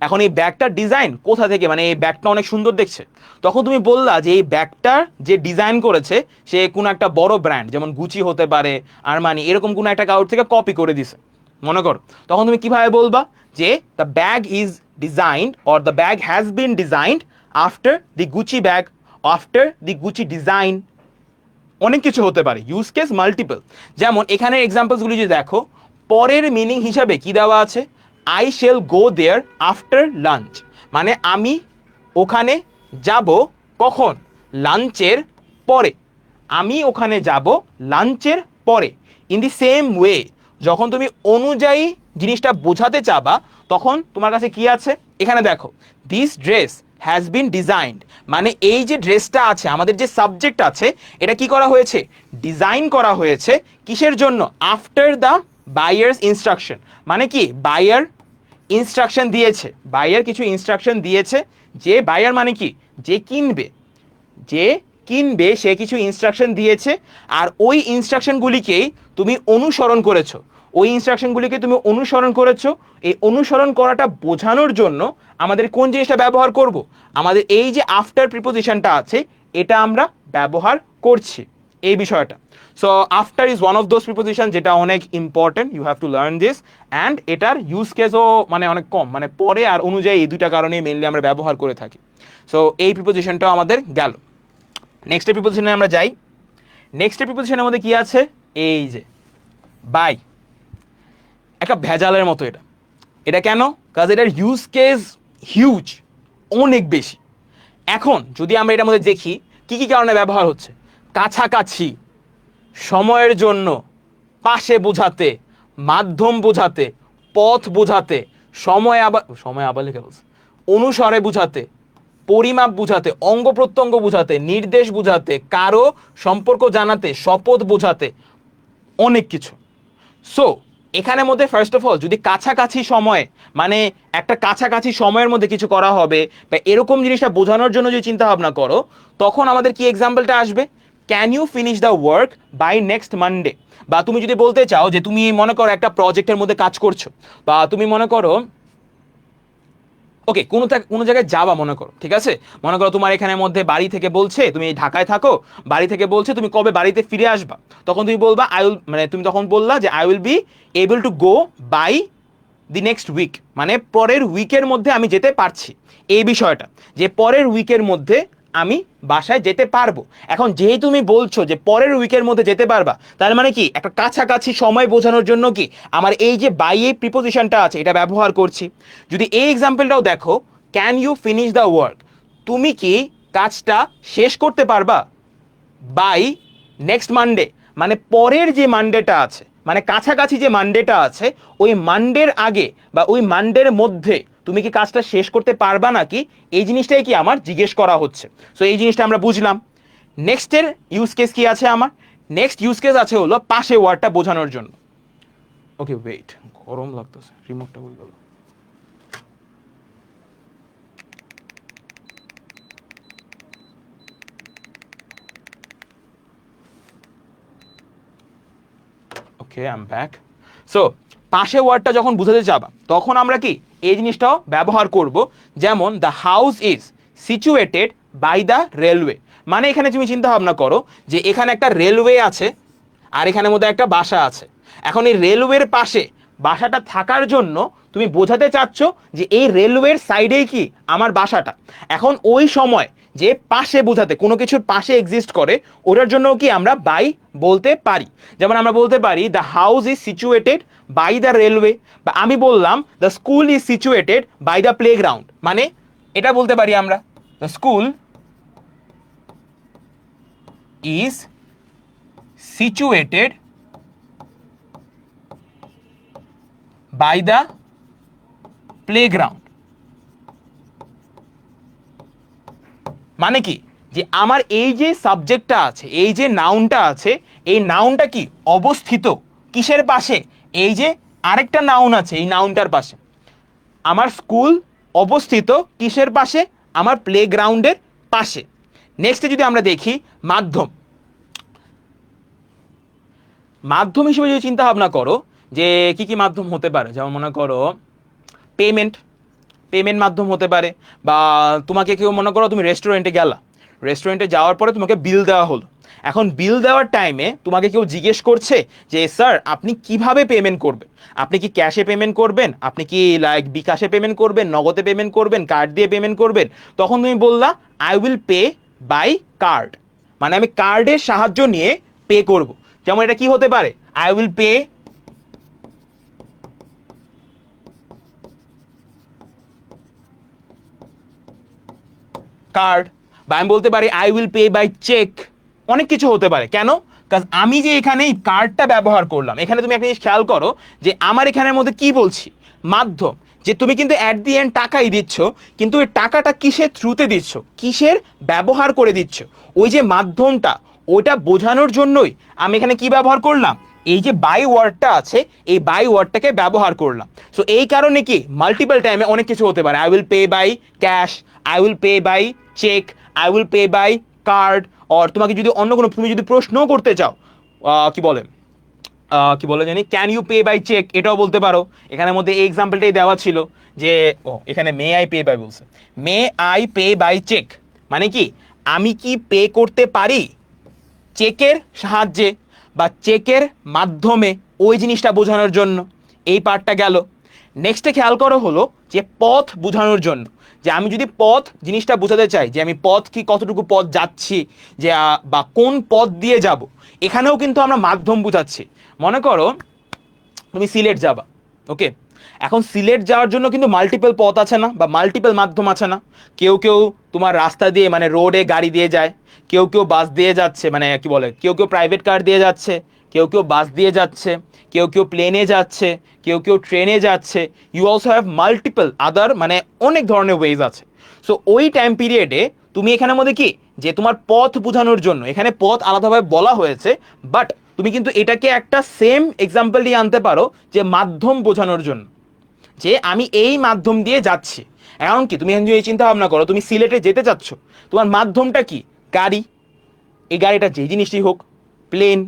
এখন এই ব্যাগটার ডিজাইন কোথা থেকে, মানে এই ব্যাগটা অনেক সুন্দর দেখছে, তখন তুমি বললা যে এই ব্যাগটার যে ডিজাইন করেছে সে কোনো একটা বড় ব্র্যান্ড, যেমন গুচি হতে পারে, আরমানি, এরকম কোনো একটা কারোর থেকে কপি করে দিছে মনে করো, তখন তুমি কিভাবে বলবা যে the bag is designed or the bag has been designed after the Gucci bag, after the Gucci design. অনেক কিছু হতে পারে, ইউজ কেস মাল্টিপল। যেমন এখানে এক্সাম্পলসগুলি যদি দেখো, পরের মিনিং হিসাবে কি দেওয়া আছে, I shall go there after lunch, মানে আমি ওখানে যাব কখন, লাঞ্চের পরে, আমি ওখানে যাব লাঞ্চের পরে। ইন দি সেম ওয়ে যখন তুমি অনুযায়ী জিনিসটা বোঝাতে চাবা তখন তোমার কাছে কি আছে, এখানে দেখো this dress has been designed, মানে এই যে ড্রেসটা আছে, আমাদের যে সাবজেক্ট আছে, এটা কি করা হয়েছে, ডিজাইন করা হয়েছে কিসের জন্য, আফটার দ্য বায়ার্স ইনস্ট্রাকশন, মানে কি বায়ার ইনস্ট্রাকশন দিয়েছে, বায়ার কিছু ইনস্ট্রাকশন দিয়েছে, যে বায়ার মানে কি যে কিনবে, যে কিনবে সে কিছু ইনস্ট্রাকশন দিয়েছে, আর ওই ইনস্ট্রাকশনগুলিকেই তুমি অনুসরণ করেছো, ওই ইনস্ট্রাকশনগুলিকে তুমি অনুসরণ করেছো। এই অনুসরণ করাটা বোঝানোর জন্য আমাদের কোন জিনিসটা ব্যবহার করব, আমাদের এই যে আফটার প্রিপোজিশনটা আছে এটা আমরা ব্যবহার করছি এই বিষয়টা। So after is one of those preposition যেটা অনেক important, you have to learn this. And এটার ইউজ কেসও মানে অনেক কম, মানে পরে আর অনুযায়ী এই দুইটা কারণে মেনলি আমরা ব্যবহার করে থাকি। সো এই প্রিপোজিশনটাও আমাদের গেল। নেক্সট প্রিপোজিশনে আমরা যাই। নেক্সট প্রিপোজিশনের মধ্যে কি আছে, এই যে বাই, একটা ভেজালের মতো এটা। এটা কেন, কাজ এটার ইউজ কেস হিউজ, অনেক বেশি। এখন যদি আমরা এটার মধ্যে দেখি কি কি কারণে ব্যবহার হচ্ছে, কাছাকাছি, সময়ের জন্য, পাশে বোঝাতে, মাধ্যম বোঝাতে, পথ বোঝাতে, সময় আবার লিখে বলছে, অনুসারে বোঝাতে, পরিমাপ বোঝাতে, অঙ্গ প্রত্যঙ্গ বোঝাতে, নির্দেশ বোঝাতে, কারো সম্পর্ক জানাতে, শপথ বোঝাতে, অনেক কিছু। সো এখানের মধ্যে ফার্স্ট অফ অল যদি কাছাকাছি সময়, মানে একটা কাছাকাছি সময়ের মধ্যে কিছু করা হবে বা এরকম জিনিসটা বোঝানোর জন্য যদি চিন্তা ভাবনা করো, তখন আমাদের কি এক্সাম্পলটা আসবে, can you finish the work by next Monday. বা তুমি যদি বলতে চাও যে তুমি মনে করো একটা প্রজেক্টের মধ্যে কাজ করছো, বা তুমি মনে করো ওকে কোনো জায়গায় যাবা, মনে করো ঠিক আছে, মনে করো তোমার এখানের মধ্যে বাড়ি থেকে বলছে, তুমি ঢাকায় থাকো, বাড়ি থেকে বলছে তুমি কবে বাড়িতে ফিরে আসবা, তখন তুমি বলবা তুমি তখন বললা যে I will be able to go by the next week, মানে পরের উইকের মধ্যে আমি যেতে পারছি। এই বিষয়টা যে পরের উইকের মধ্যে আমি বাসায় যেতে পারবো। এখন যেহেতু তুমি বলছো যে পরের উইকের মধ্যে যেতে পারবা, তার মানে কি একটা কাছাকাছি সময় বোঝানোর জন্য কি আমার এই যে বাই এই প্রিপোজিশনটা আছে এটা ব্যবহার করছি। যদি এই এক্সাম্পলটাও দেখো, can you finish the work, তুমি কি কাজটা শেষ করতে পারবা বাই নেক্সট মানডে, মানে পরের যে মানডেটা আছে, মানে কাছাকাছি যে মানডেটা আছে, ওই মানডের আগে বা ওই মানডের মধ্যে তুমি কি কাজটা শেষ করতে পারবা নাকি, এই জিনিসটাই কি আমার জিজ্ঞেস করা হচ্ছে। সো এই জিনিসটা আমরা বুঝলাম। নেক্সটের ইউজ কেস কি আছে আমার, নেক্সট ইউজ কেস আছে হলো পাশে ওয়ার্ডটা বোঝানোর জন্য। ওকে ওয়েট, গরম লাগতেছে, রিমোটটা বলে গেল। Okay I am back. So পাশে ওয়ার্ডটা যখন বোঝাতে যাবা তখন আমরা কি এই জিনিসটাও ব্যবহার করব। যেমন the house is situated by the railway, মানে এখানে তুমি চিন্তা ভাবনা করো যে এখানে একটা রেলওয়ে আছে আর এখানের মধ্যে একটা বাসা আছে। এখন এই রেলওয়ের পাশে বাসাটা থাকার জন্য তুমি বোঝাতে চাচ্ছ যে এই রেলওয়ের সাইডেই কি আমার বাসাটা। এখন ওই সময় যে পাশে বোঝাতে, কোনো কিছুর পাশে এক্সিস্ট করে, ওটার জন্য কি আমরা বাই বলতে পারি। যেমন আমরা বলতে পারি the house is situated by the railway, বা আমি বললাম the school is situated by the playground, মানে এটা বলতে পারি আমরা the school is situated by the playground. মানে কি, যে আমার এই যে সাবজেক্টটা আছে, এই যে নাউনটা আছে, এই নাউনটা কি অবস্থিত কিসের পাশে, এই যে আরেকটা নাউন আছে এই নাউনটার পাশে। আমার স্কুল অবস্থিত কিসের পাশে, আমার প্লেগ্রাউন্ডের পাশে। নেক্সটে যদি আমরা দেখি মাধ্যম, মাধ্যম হিসেবে যদি চিন্তা ভাবনা করো যে কি কি মাধ্যম হতে পারে, যেমন মনে করো পেমেন্ট, পেমেন্ট মাধ্যম হতে পারে, বা তোমাকে কেউ মনে করো তুমি রেস্টুরেন্টে গেলা, রেস্টুরেন্টে যাওয়ার পরে তোমাকে বিল দেওয়া হলো, এখন বিল দেওয়ার টাইমে তোমাকে কেউ জিজ্ঞেস করছে যে স্যার আপনি কিভাবে পেমেন্ট করবেন, আপনি কি ক্যাশে পেমেন্ট করবেন, আপনি কি লাইক বিকাশে পেমেন্ট করবেন, নগদে পেমেন্ট করবেন, কার্ড দিয়ে পেমেন্ট করবেন, তখন তুমি বললা I will pay by card, মানে আমি কার্ডের সাহায্য নিয়ে পে করব। যেমন এটা কি হতে পারে, আই উইল পে কার্ড, বা আমি বলতে পারি I will pay by cheque, অনেক কিছু হতে পারে। কেন? কারণ আমি যে এখানে এই কার্ডটা ব্যবহার করলাম, এখানে তুমি একটা জিনিস খেয়াল করো যে আমার এখানের মধ্যে কি বলছি, মাধ্যম, যে তুমি কিন্তু অ্যাট দি এন্ড টাকাই দিচ্ছ, কিন্তু এই টাকাটা কিসের থ্রুতে দিচ্ছ, কিসের ব্যবহার করে দিচ্ছ, ওই যে মাধ্যমটা, ওইটা বোঝানোর জন্যই আমি এখানে কি ব্যবহার করলাম, এই যে বাই ওয়ার্ডটা আছে, এই বাই ওয়ার্ডটাকে ব্যবহার করলাম। সো এই কারণে কি মাল্টিপল টাইমে অনেক কিছু হতে পারে, I will pay by cash, I will pay by cheque, I will pay by card, or তোমাকে যদি অন্য কোনো, তুমি যদি প্রশ্নও করতে চাও, কি বলে কি বলে জানি, can you pay by cheque, এটাও বলতে পারো। এখানের মধ্যে এই এক্সাম্পলটাই দেওয়া ছিল যে ও এখানে মে আই পে বাই বলছে, may I pay by cheque, মানে কি আমি কি পে করতে পারি চেকের সাহায্যে বা চেকের মাধ্যমে, ওই জিনিসটা বোঝানোর জন্য এই পার্টটা গেল। নেক্সটে খেয়াল করো হলো যে পথ বোঝানোর জন্য, যে আমি যদি পথ জিনিসটা বোঝাতে চাই যে আমি পথ কি কতটুকু পথ যাচ্ছি, যে বা কোন পথ দিয়ে যাব, এখানেও কিন্তু আমরা মাধ্যম বোঝাচ্ছি। মনে করো তুমি সিলেট যাবা, ওকে, এখন সিলেট যাওয়ার জন্য কিন্তু মাল্টিপল পথ আছে না, বা মাল্টিপল মাধ্যম আছে না, কেউ কেউ তোমার রাস্তা দিয়ে মানে রোডে গাড়ি দিয়ে যায়, কেউ কেউ বাস দিয়ে যাচ্ছে, মানে কি বলে, কেউ কেউ প্রাইভেট কার দিয়ে যাচ্ছে, কেউ কেউ বাস দিয়ে যাচ্ছে, কেউ কেউ প্লেনে যাচ্ছে, কেউ কেউ ট্রেনে যাচ্ছে, ইউ অলসো হ্যাভ মাল্টিপল আদার, মানে অনেক ধরনের ওয়েজ আছে। সো ওই টাইম পিরিয়ডে তুমি এখানের মধ্যে কি, যে তোমার পথ বোঝানোর জন্য এখানে পথ আলাদাভাবে বলা হয়েছে, বাট তুমি কিন্তু এটাকে একটা সেম এক্সাম্পল দিয়ে আনতে পারো যে মাধ্যম বোঝানোর জন্য, যে আমি এই মাধ্যম দিয়ে যাচ্ছি। এখন কি তুমি যদি চিন্তা ভাবনা করো, তুমি সিলেটে যেতে চাচ্ছ, তোমার মাধ্যমটা কি, গাড়ি, এই গাড়িটা যে জিনিসটি হোক, প্লেন,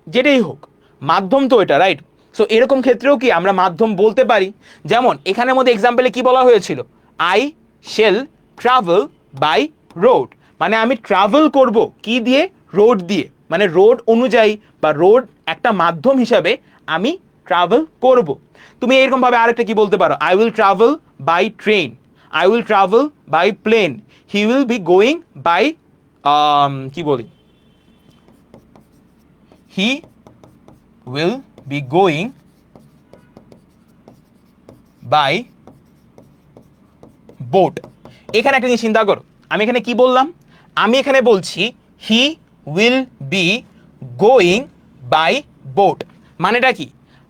যেটাই হোক, মাধ্যম তো এটা, রাইট? সো এরকম ক্ষেত্রেও কি আমরা মাধ্যম বলতে পারি। যেমন এখানের মধ্যে এক্সাম্পলে কি বলা হয়েছিল, I shall travel by road, মানে আমি ট্রাভেল করব কি দিয়ে, রোড দিয়ে, মানে রোড অনুযায়ী বা রোড একটা মাধ্যম হিসাবে আমি ট্রাভেল করব। তুমি এরকম ভাবে আরেকটা কি বলতে পারো, I will travel by train, I will travel by plane, he will be going by কি বলি, he will be going by boat. এখানে একটা জিনিস চিন্তা করো, আমি এখানে কি বললাম, আমি এখানে বলছি he will be going by boat, মানেটা কি,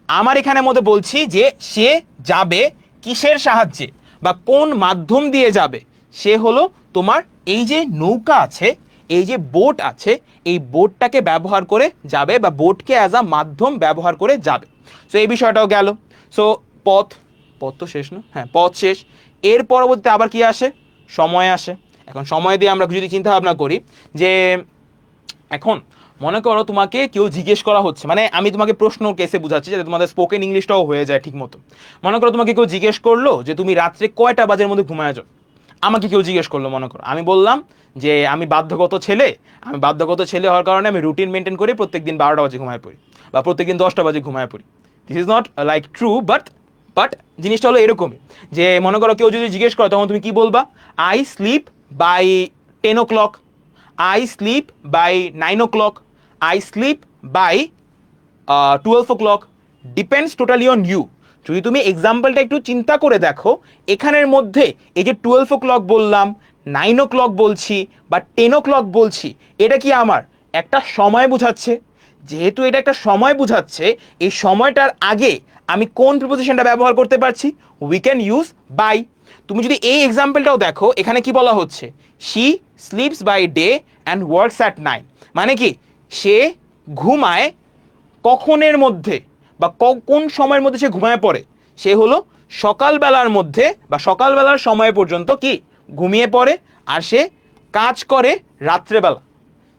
আমার এখানের মধ্যে বলছি যে সে যাবে কিসের সাহায্যে বা কোন মাধ্যম দিয়ে যাবে, সে হলো তোমার এই যে নৌকা আছে, এই যে বোট আছে, এই বোটটাকে ব্যবহার করে যাবে, বা বোটকে অ্যাজ আ মাধ্যম ব্যবহার করে যাবে। সো এই বিষয়টাও গেল। সো পথ, পথ তো শেষ না, হ্যাঁ পথ শেষ। এর পরবর্তীতে আবার কি আসে, সময় আসে। এখন সময় দিয়ে আমরা যদি চিন্তা ভাবনা করি যে এখন মনে করো তোমাকে কেউ জিজ্ঞেস করা হচ্ছে, মানে আমি তোমাকে প্রশ্ন কেসে বুঝাচ্ছি যাতে তোমাদের স্পোকেন ইংলিশটাও হয়ে যায় ঠিক মতো। মনে করো তোমাকে কেউ জিজ্ঞেস করলো যে তুমি রাত্রে কয়টা বাজের মধ্যে ঘুমায় যাও, আমাকে কেউ জিজ্ঞেস করলো, মনে করো আমি বললাম যে আমি বাধ্যগত ছেলে, আমি বাধ্যগত ছেলে হওয়ার কারণে আমি রুটিন মেনটেন করি, প্রত্যেকদিন 12টা বাজে ঘুমায় পড়ি, বা প্রত্যেকদিন 10টা বাজে ঘুমায় পড়ি। This is not like true, but জিনিসটা হলো এরকমই যে মনে করো কেউ যদি জিজ্ঞেস করে তখন তুমি কি বলবা, I sleep by 10 o'clock. I sleep by 9 o'clock. I sleep by 12 o'clock. Depends totally on you. যদি তুমি এক্সাম্পলটা একটু চিন্তা করে দেখো, এখানের মধ্যে এই যে 12 o'clock বললাম, 9 o'clock বলছি বা 10 o'clock বলছি, এটা কি আমার একটা সময় বোঝাচ্ছে। যেহেতু এটা একটা সময় বোঝাচ্ছে, এই সময়টার আগে আমি কোন প্রিপোজিশনটা ব্যবহার করতে পারছি? We can use by. তুমি যদি এই এক্সাম্পলটাও দেখো, এখানে কি বলা হচ্ছে? She sleeps by day and works at night. মানে কি সে ঘুমায় কখনের মধ্যে বা কোন সময়ের মধ্যে সে ঘুমায় পড়ে? সে হলো সকালবেলার মধ্যে বা সকালবেলার সময় পর্যন্ত কি ঘুমিয়ে পড়ে, আর সে কাজ করে রাত্রেবেলা।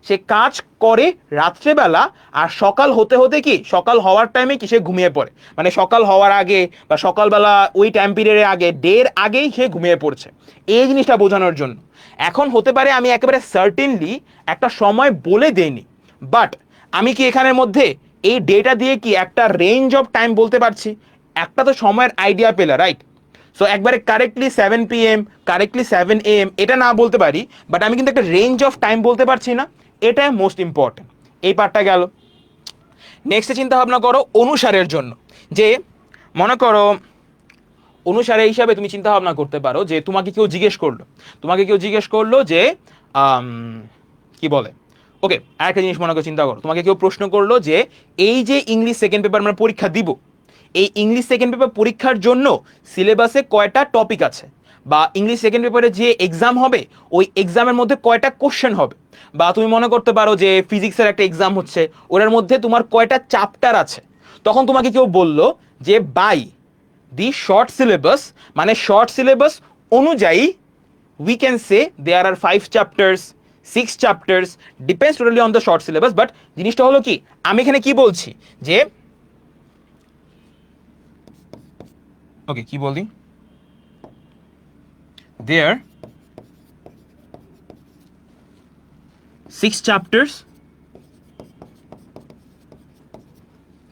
সে কাজ করে রাত্রেবেলা, আর সকাল হতে হতে কি সকাল হওয়ার টাইমে কি সে ঘুমিয়ে পড়ে। মানে সকাল হওয়ার আগে বা সকালবেলা ওই টাইম পিরিয়ডের আগে, ডের আগেই সে ঘুমিয়ে পড়ছে, এই জিনিসটা বোঝানোর জন্য। এখন হতে পারে আমি একেবারে সার্টেনলি একটা সময় বলে দেইনি, বাট আমি কি এখানের মধ্যে এই ডেটা দিয়ে কি একটা রেঞ্জ অফ টাইম বলতে পারছি? একটা তো সময়ের আইডিয়া পেলা, রাইট? সো একবারে কারেক্টলি 7 PM, কারেক্টলি 7 AM এটা না বলতে পারি, বাট আমি কিন্তু একটা রেঞ্জ অফ টাইম বলতে পারছি না। এটা মোস্ট ইম্পর্টেন্ট, এই পার্টটা গেল। নেক্সটে চিন্তা ভাবনা করো অনুসারের জন্য। যে মনে করো অনুসারে হিসাবে তুমি চিন্তা ভাবনা করতে পারো যে তোমাকে কেউ জিজ্ঞেস করলো যে কি বলে, ওকে আরেকটা জিনিস মনে করে চিন্তা করো, তোমাকে কেউ প্রশ্ন করলো যে এই যে ইংলিশ সেকেন্ড পেপার আমরা পরীক্ষা দিব, এই ইংলিশ সেকেন্ড পেপার পরীক্ষার জন্য সিলেবাসে কয়টা টপিক আছে, বা ইংলিশ সেকেন্ড পেপারে যে এক্সাম হবে ওই এক্সামের মধ্যে কয়টা কোশ্চেন হবে। বা তুমি মনে করতে পারো যে ফিজিক্সের একটা এক্সাম হচ্ছে, ওটার মধ্যে তোমার কয়টা চ্যাপ্টার আছে। তখন তোমাকে কেউ বললো যে বাই দি শর্ট সিলেবাস, মানে শর্ট সিলেবাস অনুযায়ী we can say there are 5 chapters, 6 chapters, depends totally on the short syllabus. But জিনিসটা হলো কি, আমি এখানে কি বলছি যে ওকে কি বলি, there 6 chapters,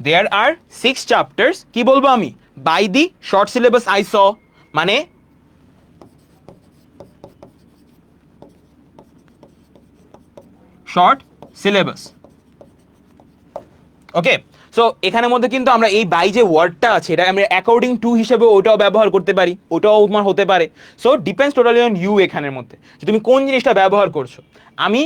there are 6 chapters, কি বলবো আমি, by the short syllabus I saw, মানে শর্ট সিলেবাস। ওকে, সো এখানের মধ্যে কিন্তু আমরা এই বাই যে ওয়ার্ডটা আছে, এটা আমরা অ্যাকর্ডিং টু হিসেবে ওটাও ব্যবহার করতে পারি, ওটাও তোমার হতে পারে। So depends totally on you এখানের মধ্যে যে তুমি কোন জিনিসটা ব্যবহার করছো। আমি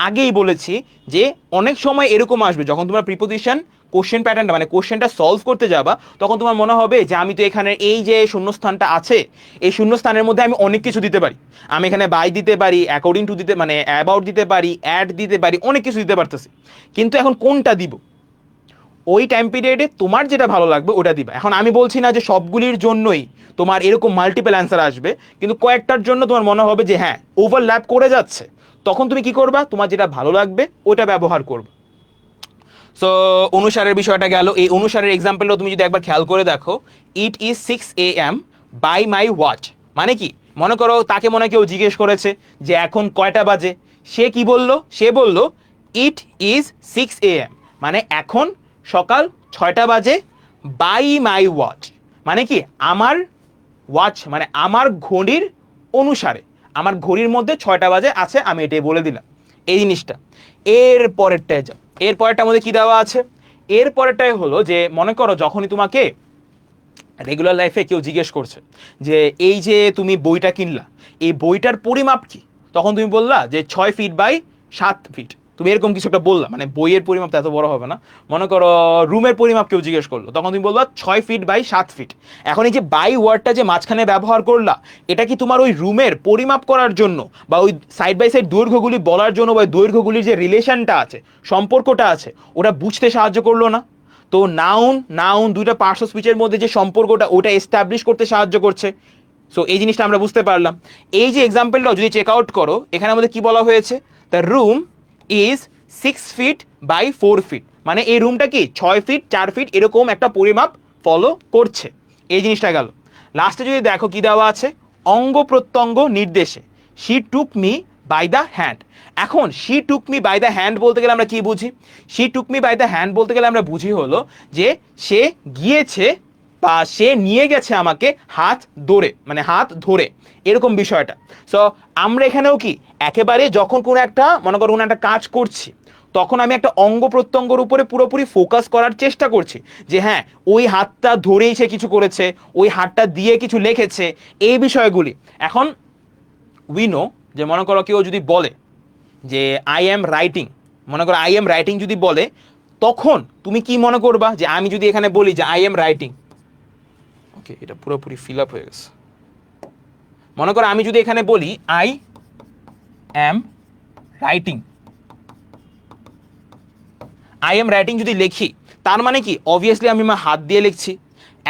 আগেই বলেছি যে অনেক সময় এরকম আসবে যখন তোমার প্রিপোজিশন কোশ্চেন প্যাটার্নটা মানে কোশ্চেনটা সলভ করতে যাবা, তখন তোমার মনে হবে যে আমি তো এখানে এই যে শূন্যস্থানটা আছে, এই শূন্যস্থানের মধ্যে আমি অনেক কিছু দিতে পারি। আমি এখানে বাই দিতে পারি, অ্যাকর্ডিং টু দিতে মানে অ্যাবাউট দিতে পারি, অ্যাড দিতে পারি, অনেক কিছু দিতে পারতেছি, কিন্তু এখন কোনটা দিব? ওই টাইম পিরিয়ডে তোমার যেটা ভালো লাগবে ওটা দিবা। এখন আমি বলছি না যে সবগুলির জন্যই তোমার এরকম মাল্টিপল অ্যান্সার আসবে, কিন্তু কয়েকটার জন্য তোমার মনে হবে যে হ্যাঁ ওভারল্যাপ করে যাচ্ছে, তখন তুমি কি করবা, তোমার যেটা ভালো লাগবে ওটা ব্যবহার করবে। সো অনুসারের বিষয়টা গেল। এই অনুসারের এক্সাম্পলটা তুমি যদি একবার খেয়াল করে দেখো, it is 6 AM by my watch, মানে কি মনে করো তাকে মনে কেউ জিজ্ঞেস করেছে যে এখন কয়টা বাজে, সে কি বলল, সে বলল ইট ইজ 6 AM, মানে এখন সকাল 6টা বাজে, বাই মাই ওয়াচ মানে কি আমার ওয়াচ মানে আমার ঘড়ির অনুসারে, আমার ঘড়ির মধ্যে 6টা বাজে আছে, আমি এটাই বলে দিলাম এই জিনিসটা। এর পরেরটায় যাও, এর পরেরটার মধ্যে কি দেওয়া আছে? এর পরেরটাই হলো যে মনে করো যখনই তোমাকে রেগুলার লাইফে কেউ জিজ্ঞেস করছে যে এই যে তুমি বইটা কিনলা, এই বইটার পরিমাপ কি, তখন তুমি বললা যে 6 ফিট বাই 7 ফিট, তুমি এরকম কিছু একটা বললা, মানে বইয়ের পরিমাপ তো এত বড় হবে না। মনে করো রুমের পরিমাপ কেউ জিজ্ঞেস করলো, তখন তুমি বলবা 6 ফিট বাই 7 ফিট। এখন এই যে বাই ওয়ার্ডটা যে মাঝখানে ব্যবহার করলা, এটা কি তোমার ওই রুমের পরিমাপ করার জন্য বা ওই সাইড বাই সাইড দৈর্ঘ্যগুলি বলার জন্য বা দৈর্ঘ্যগুলির যে রিলেশনটা আছে, সম্পর্কটা আছে, ওটা বুঝতে সাহায্য করলো না? তো নাউন দুইটা পার্টস অফ স্পিচের মধ্যে যে সম্পর্কটা ওটা এস্টাবলিশ করতে সাহায্য করছে। সো এই জিনিসটা আমরা বুঝতে পারলাম। এই যে এক্সাম্পলটা যদি চেক আউট করো, এখানে আমাদের কি বলা হয়েছে, the room is 6 feet by 4 feet, মানে এই রুমটা কি 6 ফিট 4 ফিট এরকম একটা পরিমাপ ফলো করছে, এই জিনিসটা গেল। লাস্টে যদি দেখো কি দেওয়া আছে, অঙ্গ প্রত্যঙ্গ নির্দেশে, she took me by the hand. এখন she took me by the hand বলতে গেলে আমরা কি বুঝি? She took me by the hand বলতে গেলে আমরা বুঝি হলো যে সে গিয়েছে বা সে নিয়ে গেছে আমাকে হাত ধরে, মানে হাত ধরে, এরকম বিষয়টা। সো আমরা এখানেও কি একেবারে যখন কোনো একটা মনে করো কোনো একটা কাজ করছি, তখন আমি একটা অঙ্গ প্রত্যঙ্গর উপরে পুরোপুরি ফোকাস করার চেষ্টা করছি যে হ্যাঁ ওই হাতটা ধরেই সে কিছু করেছে, ওই হাতটা দিয়ে কিছু লিখেছে, এই বিষয়গুলি। এখন উই নো যে মনে করো কেউ যদি বলে যে আই এম রাইটিং, মনে করো আই এম রাইটিং যদি বলে, তখন তুমি কি মনে করবা যে আমি যদি এখানে বলি যে আই এম রাইটিং, ওকে এটা পুরোপুরি ফিল আপ হয়ে গেছে। মনে করো আমি যদি এখানে বলি I am writing, I am writing যদি লিখি, তার মানে কি অবভিয়াসলি আমি আমার হাত দিয়ে লিখছি।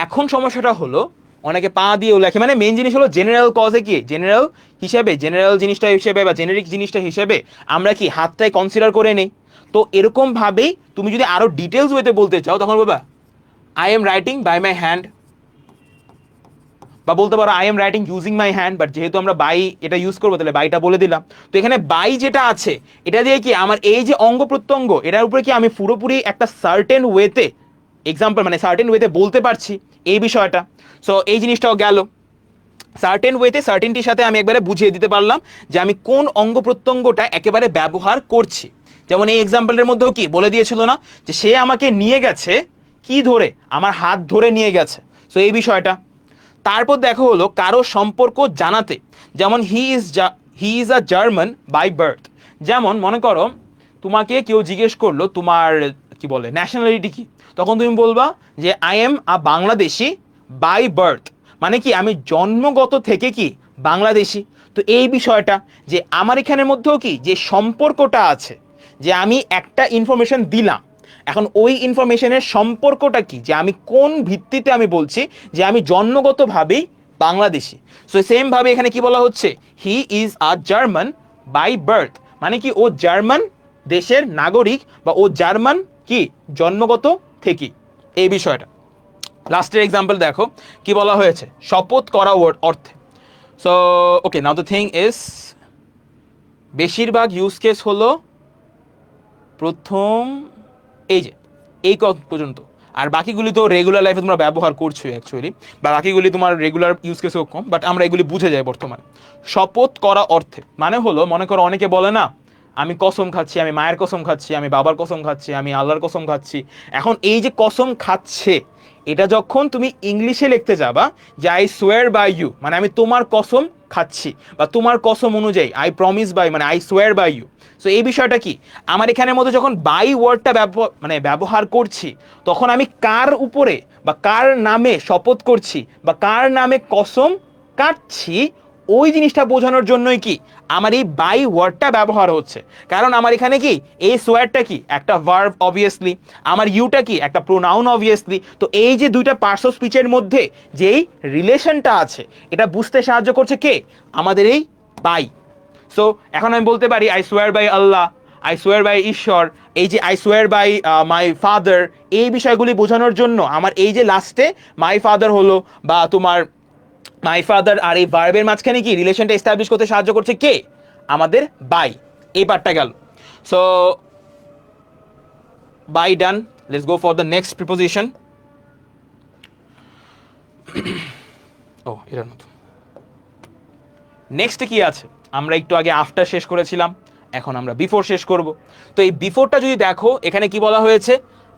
এখন সমস্যাটা হলো অনেকে পা দিয়েও লেখে, মানে মেন জিনিস হলো জেনারেল কজে কি জেনারেল হিসেবে, জেনারেল জিনিসটা হিসেবে বা জেনারিক জিনিসটা হিসেবে আমরা কি হাতটাই কনসিডার করে নেই। তো এরকম ভাবেই তুমি যদি আরো ডিটেলস ওয়েতে বলতে চাও তখন বলবা I am writing by my hand, বা বলতে পারো I am writing using my hand, but যেহেতু আমরা বাই এটা ইউজ করবো তাহলে বাইটা বলে দিলাম। তো এখানে বাই যেটা আছে এটা দিয়ে কি আমার এই যে অঙ্গ প্রত্যঙ্গ এটার উপরে কি আমি পুরোপুরি একটা সার্টেন ওয়েতে এক্সাম্পল মানে সার্টেন ওয়েতে বলতে পারছি এই বিষয়টা। সো এই জিনিসটাও গেল সার্টেন ওয়েতে, সার্টেনটির সাথে আমি একবারে বুঝিয়ে দিতে পারলাম যে আমি কোন অঙ্গ প্রত্যঙ্গটা একেবারে ব্যবহার করছি। যেমন এই এক্সাম্পলের মধ্যেও কি বলে দিয়েছিল না যে সে আমাকে নিয়ে গেছে কি ধরে, আমার হাত ধরে নিয়ে গেছে। সো এই বিষয়টা। তারপর দেখো হলো কারো সম্পর্ক জানাতে, যেমন he is a German by birth. যেমন মনে করো তোমাকে কেউ জিজ্ঞেস করলো তোমার কি বলে ন্যাশনালিটি কি, তখন তুমি বলবা যে I am a Bangladeshi by birth, মানে কি আমি জন্মগত থেকে কি বাংলাদেশি। তো এই বিষয়টা যে আমার এখানের মধ্যেও কি যে সম্পর্কটা আছে, যে আমি একটা ইনফরমেশন দিলাম, এখন ওই ইনফরমেশনের সম্পর্কটা কি, যে আমি কোন ভিত্তিতে আমি বলছি যে আমি জন্মগতভাবেই বাংলাদেশি। সো সেম ভাবে এখানে কি বলা হচ্ছে, he is a German by birth, মানে কি ও জার্মান দেশের নাগরিক বা ও জার্মান কি জন্মগত থেকে, এই বিষয়টা। লাস্টের এক্সাম্পল দেখো কি বলা হয়েছে, শপথ করা অর্থে। So okay now the thing is বেশিরভাগ ইউজ কেস হলো প্রথম এই যে এই পর্যন্ত, আর বাকিগুলি তো রেগুলার লাইফে তোমরা ব্যবহার করছো অ্যাকচুয়ালি, বা বাকিগুলি তোমার রেগুলার ইউজ কেসেও কম, বাট আমরা এগুলি বুঝে যাই বর্তমানে। শপথ করা অর্থে মানে হলো মনে করো অনেকে বলে না আমি কসম খাচ্ছি, আমি মায়ের কসম খাচ্ছি, আমি বাবার কসম খাচ্ছি, আমি আল্লাহর কসম খাচ্ছি। এখন এই যে কসম খাচ্ছে এটা যখন তুমি ইংলিশে লিখতে যাবা যে আই সোয়ার বাই ইউ, মানে আমি তোমার কসম খাচ্ছি, বা তোমার কসম অনুযায়ী আই প্রমিস বাই মানে I swear by you. So এই বিষয়টা কি আমার এখানের মধ্যে যখন বাই ওয়ার্ডটা মানে ব্যবহার করছি, তখন আমি কার উপরে বা কার নামে শপথ করছি বা কার নামে কসম কাটছি, ওই জিনিসটা বোঝানোর জন্যই কি আমার এই বাই ওয়ার্ডটা ব্যবহার হচ্ছে। কারণ আমার এখানে কি এই সোয়ারটা কি একটা ভার্ব অবভিয়াসলি, আমার ইউটা কি একটা প্রোনাউন অবভিয়াসলি। তো এই যে দুইটা পার্টস অফ স্পিচের মধ্যে যেই রিলেশনটা আছে এটা বুঝতে সাহায্য করছে কে, আমাদের এই বাই। সো এখন আমি বলতে পারি I swear by Allah, I swear by Ishwar, এই যে I swear by my father, এই বিষয়গুলি বোঝানোর জন্য আমার এই যে লাস্টে মাই ফাদার হলো বা তোমার মাই ফাদার আর এই ভার্বের মাঝখানে কি রিলেশনটা এস্টাবলিশ করতে সাহায্য করছে কে, আমাদের বাই। এই পার্টটা গেল। So by done, let's go for the next preposition. ও এটার মতো নেক্সটে কি আছে, আমরা একটু আগে আফটার শেষ করেছিলাম, এখন আমরা বিফোর শেষ করব। তো এই বিফোরটা যদি দেখো এখানে কি বলা হয়েছে,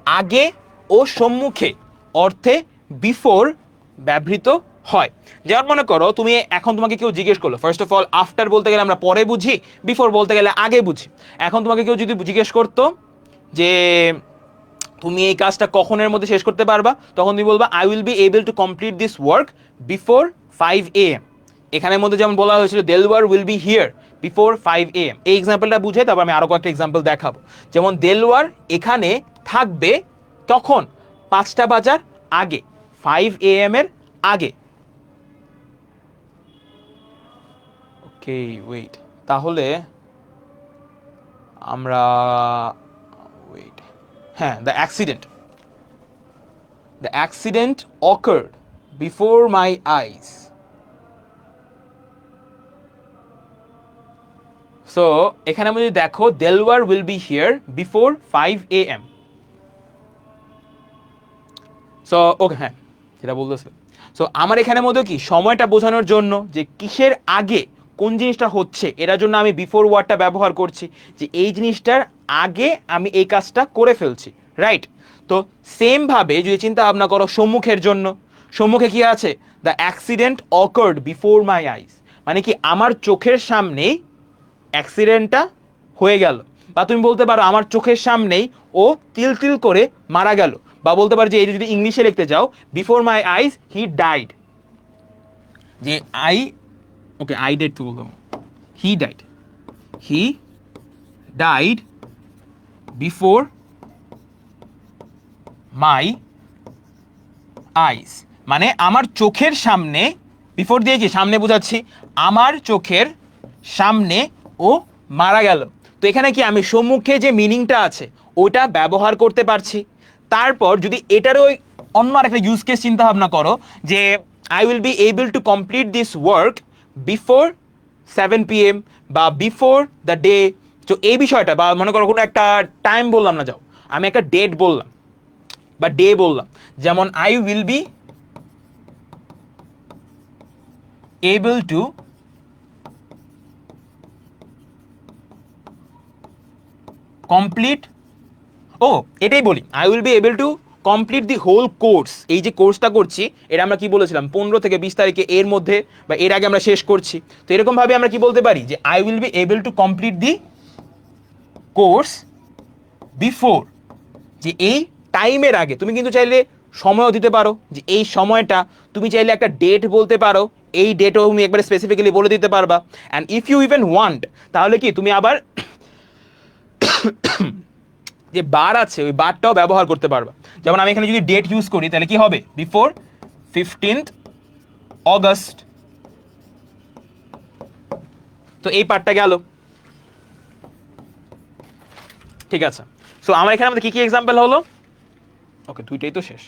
আগে ও সম্মুখে অর্থে বিফোর ব্যবহৃত হয়। যেমন মনে করো তুমি এখন তোমাকে কেউ জিজ্ঞেস করলো, ফার্স্ট অফ অল আফটার বলতে গেলে আমরা পরে বুঝি, বিফোর বলতে গেলে আগে বুঝি। এখন তোমাকে কেউ যদি জিজ্ঞেস করতো যে তুমি এই কাজটা কখনের মধ্যে শেষ করতে পারবা, তখন তুমি বলবা I will be able to complete this work before 5 AM। এখানের মধ্যে যেমন বলা হয়েছিল Delwar will be here before 5 AM। এই এক্সাম্পলটা বুঝে তারপর আমি আরো কয়েকটা এক্সাম্পল দেখাবো। যেমন দেলওয়ার এখানে থাকবে তখন 5টা বাজার আগে, 5 AM এর আগে। ওকে ওয়েট, তাহলে আমরা ওয়েট, হ্যাঁ the accident occurred before my eyes. So এখানে আমি যদি দেখো Delwar will be here before 5 AM। So okay হ্যাঁ যেটা বলতেছে। সো আমার এখানে মধ্যে কি সময়টা বোঝানোর জন্য যে কিসের আগে কোন জিনিসটা হচ্ছে, এটার জন্য আমি বিফোর ওয়ার্ডটা ব্যবহার করছি, যে এই জিনিসটার আগে আমি এই কাজটা করে ফেলছি, রাইট? তো সেম ভাবে যদি চিন্তা ভাবনা করো সম্মুখের জন্য, সম্মুখে কি আছে? The accident occurred before my eyes, মানে কি আমার চোখের সামনেই অ্যাক্সিডেন্টটা হয়ে গেল। বা তুমি বলতে পারো আমার চোখের সামনেই ও তিল তিল করে মারা গেল। বা বলতে পারো যে এই যদি ইংলিশে লিখতে যাও, before my eyes he died, যে আই, ওকে আই ডেড তো বললাম, he died, he died before my eyes, মানে আমার চোখের সামনে, বিফোর দিয়ে কি সামনে বোঝাচ্ছি, আমার চোখের সামনে ও মারা গেল। তো এখানে কি আমি সম্মুখে যে মিনিংটা আছে ওটা ব্যবহার করতে পারছি। তারপর যদি এটারও অন্য আরেকটা ইউজ কেস চিন্তা ভাবনা করো, যে I will be able to complete this work before 7 PM বা বিফোর দ্য ডে। তো এই বিষয়টা, বা মনে করো কোনো একটা টাইম বললাম না, যাও আমি একটা ডেট বললাম বা ডে বললাম, যেমন I will be able to complete, ও এটাই বলি, I will be able to complete the whole course. এই যে কোর্সটা করছি এটা আমরা কি বলেছিলাম 15 থেকে 20 তারিখে এর মধ্যে বা এর আগে আমরা শেষ করছি। তো এরকম ভাবে আমরা কি বলতে পারি যে I will be able to complete the course before, যে এই টাইমের আগে। তুমি কিন্তু চাইলে সময়ও দিতে পারো, যে এই সময়টা, তুমি চাইলে একটা ডেট বলতে পারো, এই ডেটও তুমি একবারে স্পেসিফিক্যালি বলে দিতে পারবা। And if you even want, তাহলে কি তুমি আবার যে বার আছে ওই বারটাও ব্যবহার করতে পারবা। যেমন আমি এখানে যদি ডেট ইউজ করি তাহলে কি হবে, বিফোর 15th অগস্ট। তো এই পার্টটা গেল, ঠিক আছে। সো আমার এখানে আমাদের কি কি এক্সাম্পল হলো, ওকে দুইটাই তো শেষ।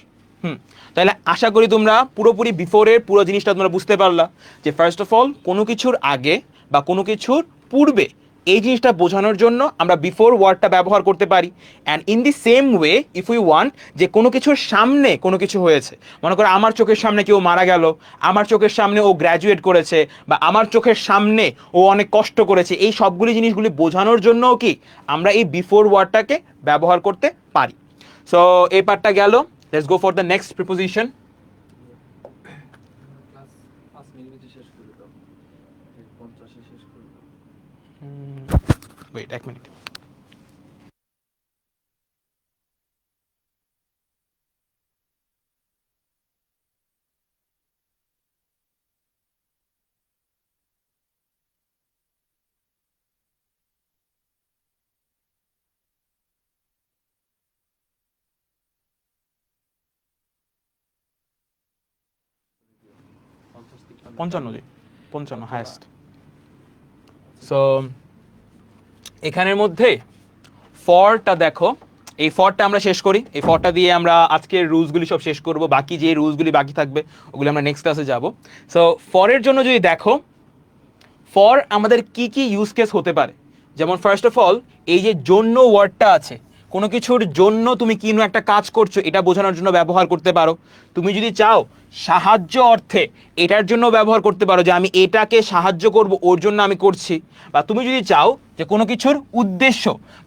তাহলে আশা করি তোমরা পুরোপুরি বিফোরের পুরো জিনিসটা তোমরা বুঝতে পারলা, যে ফার্স্ট অফ অল কোনো কিছুর আগে বা কোনো কিছুর পূর্বে এই জিনিসটা বোঝানোর জন্য আমরা বিফোর ওয়ার্ডটা ব্যবহার করতে পারি। And in the same way if you want, যে কোনো কিছুর সামনে কোনো কিছু হয়েছে, মনে করো আমার চোখের সামনে কেউ মারা গেল, আমার চোখের সামনে ও গ্র্যাজুয়েট করেছে, বা আমার চোখের সামনে ও অনেক কষ্ট করেছে, এই সবগুলি জিনিসগুলি বোঝানোর জন্যও কি আমরা এই বিফোর ওয়ার্ডটাকে ব্যবহার করতে পারি। সো এই পার্টটা গেল, let's go for the next preposition. Class 5 মিনিটে শেষ করে দাও, 50 শেষ করে দাও। ওয়েট এক মিনিট। পঞ্চান্ন, জি 55 হায়েস্ট। সো এখানের মধ্যে ফরটা দেখো, এই ফরটা আমরা শেষ করি, এই ফরটা দিয়ে আমরা আজকের রুলসগুলি সব শেষ করব, বাকি যে রুলসগুলি বাকি থাকবে ওগুলো আমরা নেক্সট ক্লাসে যাব। সো ফরের জন্য যদি দেখো, ফর আমাদের কি কি ইউজ কেস হতে পারে, যেমন ফার্স্ট অফ অল এই যে জন্য ওয়ার্ডটা আছে, কোনো কিছুর জন্য তুমি কিনো একটা কাজ করছো এটা বোঝানোর জন্য ব্যবহার করতে পারো। তুমি যদি চাও সাহায্য অর্থে এটার জন্য ব্যবহার করতে পারো, যে আমি এটাকে সাহায্য করব ওর জন্য আমি করছি। বা তুমি যদি চাও যে কোনো কিছুর উদ্দেশ্য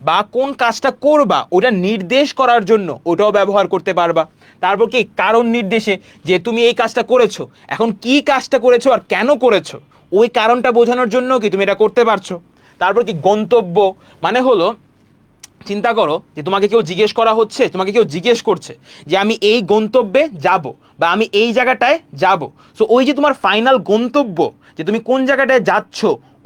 বা কোন কাজটা করবা ওটা নির্দেশ করার জন্য ওটাও ব্যবহার করতে পারবা। তারপর কি কারণ নির্দেশে, যে তুমি এই কাজটা করেছো, এখন কি কাজটা করেছো আর কেন করেছো ওই কারণটা বোঝানোর জন্য কি তুমি এটা করতে পারছো। তারপর কি গন্তব্য, মানে হলো চিন্তা করো যে তোমাকে কেউ জিজ্ঞেস করা হচ্ছে, তোমাকে কেউ জিজ্ঞেস করছে যে আমি এই গন্তব্যে যাব বা আমি এই জায়গাটায় যাব। সো ওই যে তোমার ফাইনাল গন্তব্য, যে তুমি কোন জায়গাটায় যাচ্ছ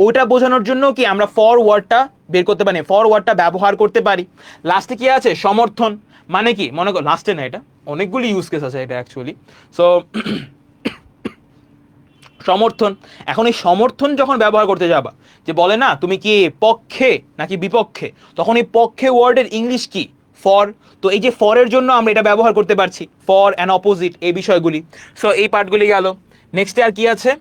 ওটা বোঝানোর জন্য কি আমরা ফর ওয়ার্ডটা বের করতে পারি, ফর ওয়ার্ডটা ব্যবহার করতে পারি। লাস্টে কি আছে, সমর্থন, মানে কি মনে করো লাস্টে না, এটা অনেকগুলি ইউজ কেস আছে এটা অ্যাকচুয়ালি। সো সমর্থন, এখন এই সমর্থন যখন ব্যবহার করতে যাবা, যে বলে না তুমি কি পক্ষে নাকি বিপক্ষে, তখন এই পক্ষে ওয়ার্ডের ইংলিশ কি, ফর। তো এই যে ফরের জন্য আমরা এটা ব্যবহার করতে পারছি, ফর অ্যান্ড অপোজিট এই বিষয়গুলি। সো এই পার্টগুলি গেল। নেক্সটে আর কি আছে,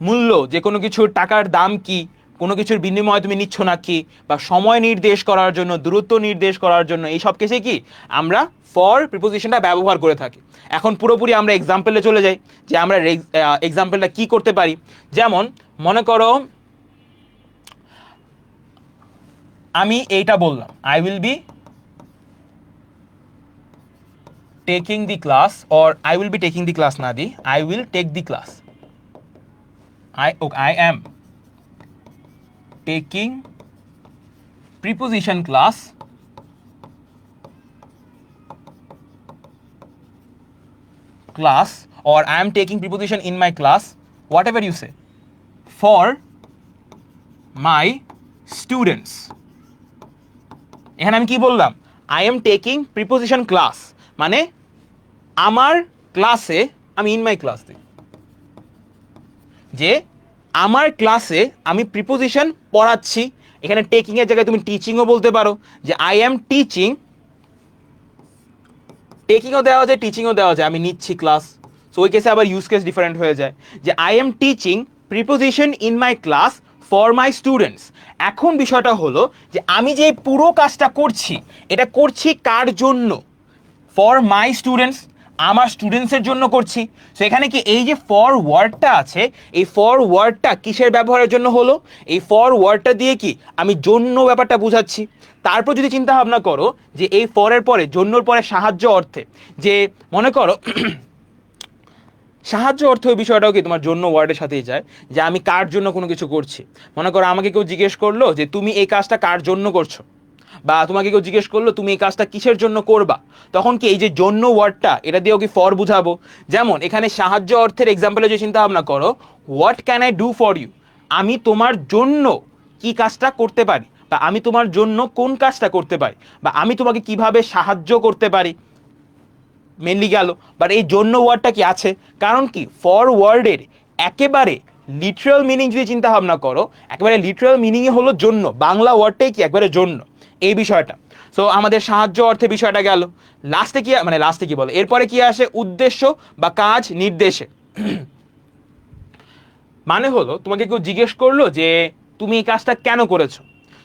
মূল্য, যে কোনো কিছুর টাকার দাম কি, কোনো কিছুর বিনিময়ে তুমি নিচ্ছ নাকি, বা সময় নির্দেশ করার জন্য, দূরত্ব নির্দেশ করার জন্য, এই সব কেসে কি আমরা ফর প্রিপোজিশনটা ব্যবহার করে থাকি। এখন পুরোপুরি আমরা এক্সাম্পলে চলে যাই যে আমরা এক্সাম্পলটা কি করতে পারি। যেমন মনে করো আমি এইটা বললাম, I will B taking the class, or I will be taking the class না দি, I will take the class. I am taking preposition class or I am taking preposition in my class, whatever you say, for my students. এখানে আমি কি বললাম, I am taking preposition class মানে আমার ক্লাসে, আমি in my class দিই, যে আমার ক্লাসে আমি প্রিপোজিশন পড়াচ্ছি। এখানে টেকিং এর জায়গায় তুমি টিচিংও বলতে পারো, যে আই অ্যাম টিচিং, টেকিংও দেওয়া যায় টিচিংও দেওয়া যায়, আমি নিচ্ছি ক্লাস। সো ওই কেসে আবার ইউজ কেস ডিফারেন্ট হয়ে যায়, যে I M teaching preposition in my class for my students. এখন বিষয়টা হলো যে আমি যে পুরো কাজটা করছি, এটা করছি কার জন্য? ফর মাই স্টুডেন্টস, আমার স্টুডেন্টসের জন্য করছি। সো এখানে কি এই যে ফর ওয়ার্ডটা আছে, এই ফর ওয়ার্ডটা কিসের ব্যবহারের জন্য হলো? এই ফর ওয়ার্ডটা দিয়ে কি আমি জন্য ব্যাপারটা বুঝাচ্ছি। তারপর যদি চিন্তা ভাবনা করো যে এই ফরের পরে, জন্যর পরে সাহায্য অর্থে, যে মনে করো সাহায্য অর্থ ওই বিষয়টাও কি তোমার জন্য ওয়ার্ডের সাথেই যায়, যে আমি কার জন্য কোনো কিছু করছি। মনে করো আমাকে কেউ জিজ্ঞেস করলো যে তুমি এই কাজটা কার জন্য করছো, বা তোমাকে কেউ জিজ্ঞেস করলো তুমি এই কাজটা কিসের জন্য করবা, তখন কি এই যে জন্য ওয়ার্ডটা, এটা দিয়েও কি ফর বুঝাবো। যেমন এখানে সাহায্য অর্থের এক্সাম্পলে যে চিন্তা ভাবনা করো, what can I do for you, আমি তোমার জন্য কি কাজটা করতে পারি, বা আমি তোমার জন্য কোন কাজটা করতে পারি, বা আমি তোমাকে কিভাবে সাহায্য করতে পারি, মেনলি গেল। বাট এই জন্য ওয়ার্ডটা কি আছে, কারণ কি ফর ওয়ার্ডের একেবারে লিটারাল মিনিং যদি চিন্তা ভাবনা করো, একেবারে লিটারাল মিনিংই হলো জন্য, বাংলা ওয়ার্ডটাই কি একবারে জন্য, এই বিষয়টা। সো আমাদের সাহায্য অর্থে বিষয়টা গেল। লাস্টে কি, মানে লাস্টে কি বলে, এরপরে কি আসে, উদ্দেশ্য বা কাজ নির্দেশে। মানে হলো তোমাকে কেউ জিজ্ঞেস করলো যে তুমি এই কাজটা কেন করেছো।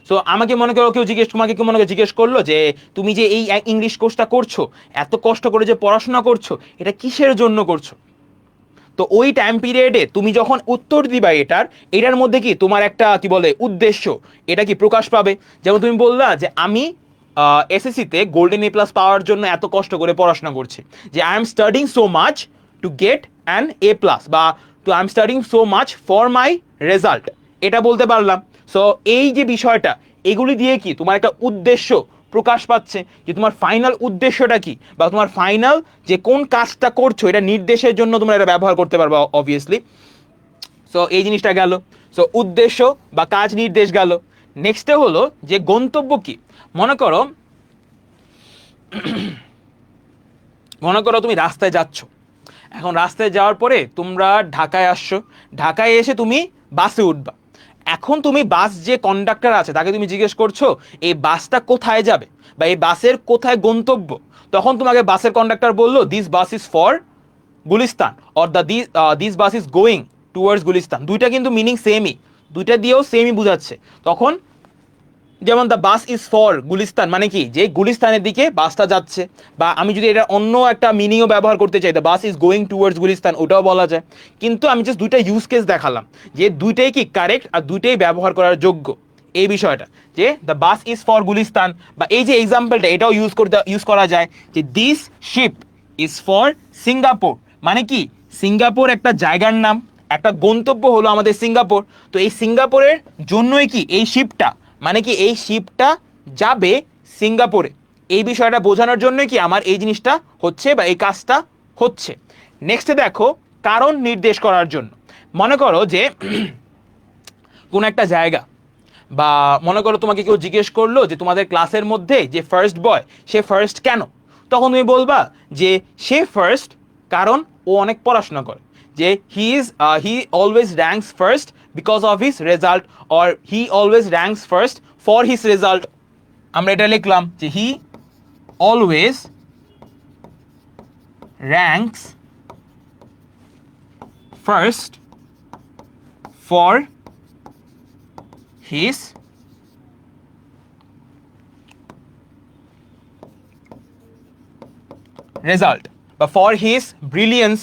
সো আমাকে মনে করো কেউ জিজ্ঞেস, তোমাকে কেউ মনে করে জিজ্ঞেস করলো যে তুমি যে এই ইংলিশ কোর্সটা করছো, এত কষ্ট করে যে পড়াশোনা করছো, এটা কিসের জন্য করছো। তো ওই টাইম পিরিয়ডে তুমি যখন উত্তর দিবা এটার মধ্যে কি তোমার একটা কি বলে উদ্দেশ্য, এটা কি প্রকাশ পাবে। যেমন তুমি বললা যে আমি এসএসসিতে গোল্ডেন এ প্লাস পাওয়ার জন্য এত কষ্ট করে পড়াশোনা করছি, যে I am studying so much to get an A plus, বা to I am studying so much for my result, এটা বলতে পারলাম। সো এই যে বিষয়টা, এগুলি দিয়ে কি তোমার একটা উদ্দেশ্য প্রকাশ পাচ্ছে, যে তোমার ফাইনাল উদ্দেশ্যটা কি, বা তোমার ফাইনাল যে কোন কাজটা করছো, এটা নির্দেশের জন্য তোমরা এটা ব্যবহার করতে পারবে অবভিয়াসলি। সো এই জিনিসটা গেল। সো উদ্দেশ্য বা কাজ নির্দেশ গেল। নেক্সটে হলো যে গন্তব্য কি। মনে করো তুমি রাস্তায় যাচ্ছ, এখন রাস্তায় যাওয়ার পরে তোমরা ঢাকায় আসছো, ঢাকায় এসে তুমি বাসে উঠবা। এখন তুমি বাস যে কন্ডাক্টর আছে তাকে তুমি জিজ্ঞেস করছো এই বাসটা কোথায় যাবে, বা এই বাসের কোথায় গন্তব্য। তখন তোমাকে বাসের কন্ডাক্টর বললো this bus is for Gulistan, or this bus is going towards Gulistan. দুইটা কিন্তু মিনিং সেমই, দুইটা দিয়েও সেমই বুঝাচ্ছে। তখন যেমন the bus is for Gulistan মানে কি, যে গুলিস্তানের দিকে বাসটা যাচ্ছে। বা আমি যদি এটা অন্য একটা মিনিংও ব্যবহার করতে চাই, the bus is going towards Gulistan, ওটাও বলা যায়। কিন্তু আমি জাস্ট দুইটা ইউজ কেস দেখালাম, যে দুইটাই কি কারেক্ট আর দুইটাই ব্যবহার করার যোগ্য, এই বিষয়টা। যে the bus is for Gulistan, বা এই যে এক্সাম্পলটা, এটাও ইউজ করা যায় যে this ship is for Singapore, মানে কি সিঙ্গাপুর একটা জায়গার নাম, একটা গন্তব্য হলো আমাদের সিঙ্গাপুর। তো এই সিঙ্গাপুরের জন্যই কি এই শিপটা, মানে কি এই শিপটা যাবে সিঙ্গাপুরে, এই বিষয়টা বোঝানোর জন্য কি আমার এই জিনিসটা হচ্ছে, বা এই কাজটা হচ্ছে। নেক্সটে দেখো কারণ নির্দেশ করার জন্য। মনে করো যে কোন একটা জায়গা, বা মনে করো তোমাকে কেউ জিজ্ঞেস করলো যে তোমাদের ক্লাসের মধ্যে যে ফার্স্ট বয় সে ফার্স্ট কেন, তখন তুমি বলবা যে সে ফার্স্ট কারণ ও অনেক পড়াশোনা করে, যে he always ranks first because of his result, or he always ranks first for his result. আমরা এটা লিখলাম যে he always ranks first for his result বা ফর হিজ ব্রিলিয়েন্স,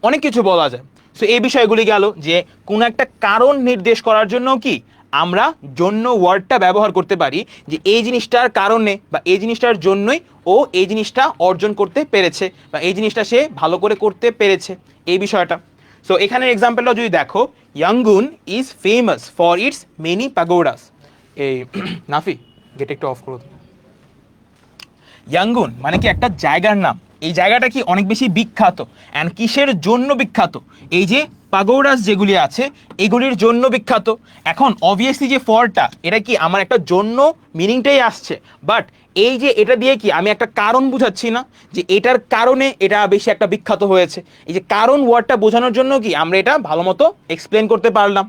অনেক কিছু বলা যায়। সো এই বিষয়গুলি গেল যে কোনো একটা কারণ নির্দেশ করার জন্য কি আমরা জন্য ওয়ার্ডটা ব্যবহার করতে পারি, যে এই জিনিসটার কারণে বা এই জিনিসটার জন্যই ও এই জিনিসটা অর্জন করতে পেরেছে বা এই জিনিসটা সে ভালো করে করতে পেরেছে, এই বিষয়টা। সো এখানের এক্সাম্পলটা যদি দেখো, Yangon is famous for its many pagodas. এই নাফি গেট একটু অফ করো। ইয়াঙ্গুন মানে কি একটা জায়গার নাম, এই জায়গাটা কি অনেক বেশি বিখ্যাত। অ্যান্ড কিসের জন্য বিখ্যাত? এই যে পাগোডাস যেগুলি আছে এগুলির জন্য বিখ্যাত। এখন অবভিয়াসলি যে ফরটা এটা কি আমার একটা জন্য মিনিংটাই আসছে, বাট এই যে এটা দিয়ে কি আমি একটা কারণ বুঝাচ্ছি না যে এটার কারণে এটা বেশি একটা বিখ্যাত হয়েছে। এই যে কারণ ওয়ার্ডটা বোঝানোর জন্য কি আমরা এটা ভালো মতো এক্সপ্লেন করতে পারলাম।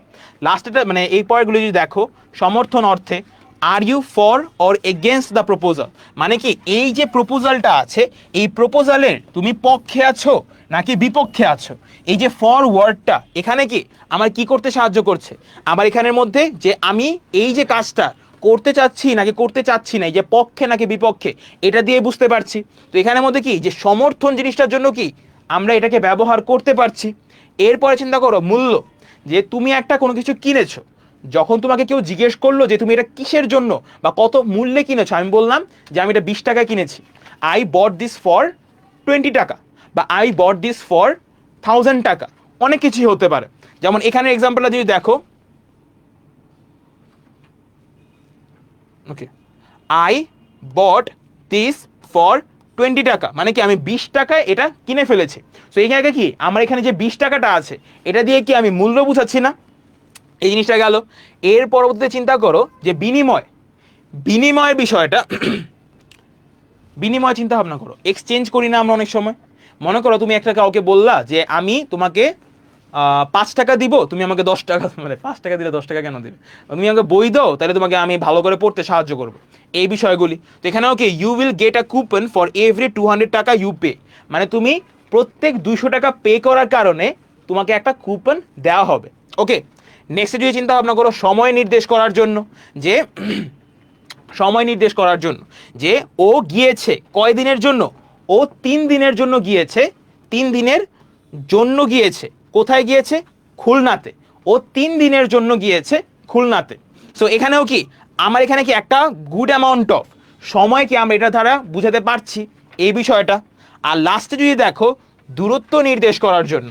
লাস্টেটা মানে এই পয়েন্টগুলি যদি দেখো, সমর্থন অর্থে are you for or against the proposal, মানে কি এই যে প্রপোজালটা আছে এই প্রপোজালের তুমি পক্ষে আছো নাকি বিপক্ষে আছো। এই যে ফর ওয়ার্ডটা এখানে কি আমার কি করতে সাহায্য করছে, আমার এখানের মধ্যে যে আমি এই যে কাজটা করতে চাচ্ছি নাকি করতে চাচ্ছি না, এই যে পক্ষে নাকি বিপক্ষে এটা দিয়ে বুঝতে পারছি। তো এখানের মধ্যে কি যে সমর্থন জিনিসটার জন্য কি আমরা এটাকে ব্যবহার করতে পারছি। এরপরে চিন্তা করো মূল্য, যে তুমি একটা কোনো কিছু কিনেছো, যখন তোমাকে কেউ জিজ্ঞেস করলো যে তুমি এটা কিসের জন্য বা কত মূল্যে কিনেছো, আমি বললাম যে আমি এটা 20 টাকায় কিনেছি, আই বট দিস ফর 20 টাকা বা আই বট দিস ফর 1000 টাকা, অনেক কিছুই হতে পারে। যেমন এখানে এক্সাম্পলটা যদি দেখো, ওকে, আই বট দিস ফর 20 টাকা, মানে কি আমি 20 টাকায় এটা কিনে ফেলেছি। সো এখানে কি আমার এখানে যে 20 টাকাটা আছে এটা দিয়ে কি আমি মূল্য বুঝাচ্ছি না, এই জিনিসটা গেল। এর পরবর্তীতে চিন্তা করো যে বিনিময়, বিনিময়ের বিষয়টা বিনিময় চিন্তা ভাবনা করো, এক্সচেঞ্জ করি না আমরা অনেক সময়। মনে করো তুমি একটা কাউকে বললা যে আমি তোমাকে 5 টাকা দিব, তুমি আমাকে 10 টাকা, মানে 5 টাকা দিলে 10 টাকা কেন দিবে, তুমি আমাকে বই দাও তাহলে তোমাকে আমি ভালো করে পড়তে সাহায্য করবো, এই বিষয়গুলি। তো এখানে okay you will get a coupon for every 200 taka you pay, মানে তুমি প্রত্যেক 200 টাকা পে করার কারণে তোমাকে একটা কুপন দেওয়া হবে। ওকে, নেক্সট যদি চিন্তা ভাবনা করো সময় নির্দেশ করার জন্য, যে সময় নির্দেশ করার জন্য যে ও গিয়েছে কয় দিনের জন্য, ও 3 দিনের জন্য গিয়েছে, 3 দিনের জন্য গিয়েছে, কোথায় গিয়েছে, খুলনাতে, ও 3 দিনের জন্য গিয়েছে খুলনাতে। সো এখানেও কি আমার এখানে কি একটা গুড অ্যামাউন্ট অফ সময় কি আমরা এটা দ্বারা বুঝাতে পারছি, এই বিষয়টা। আর লাস্টে যদি দেখো দূরত্ব নির্দেশ করার জন্য,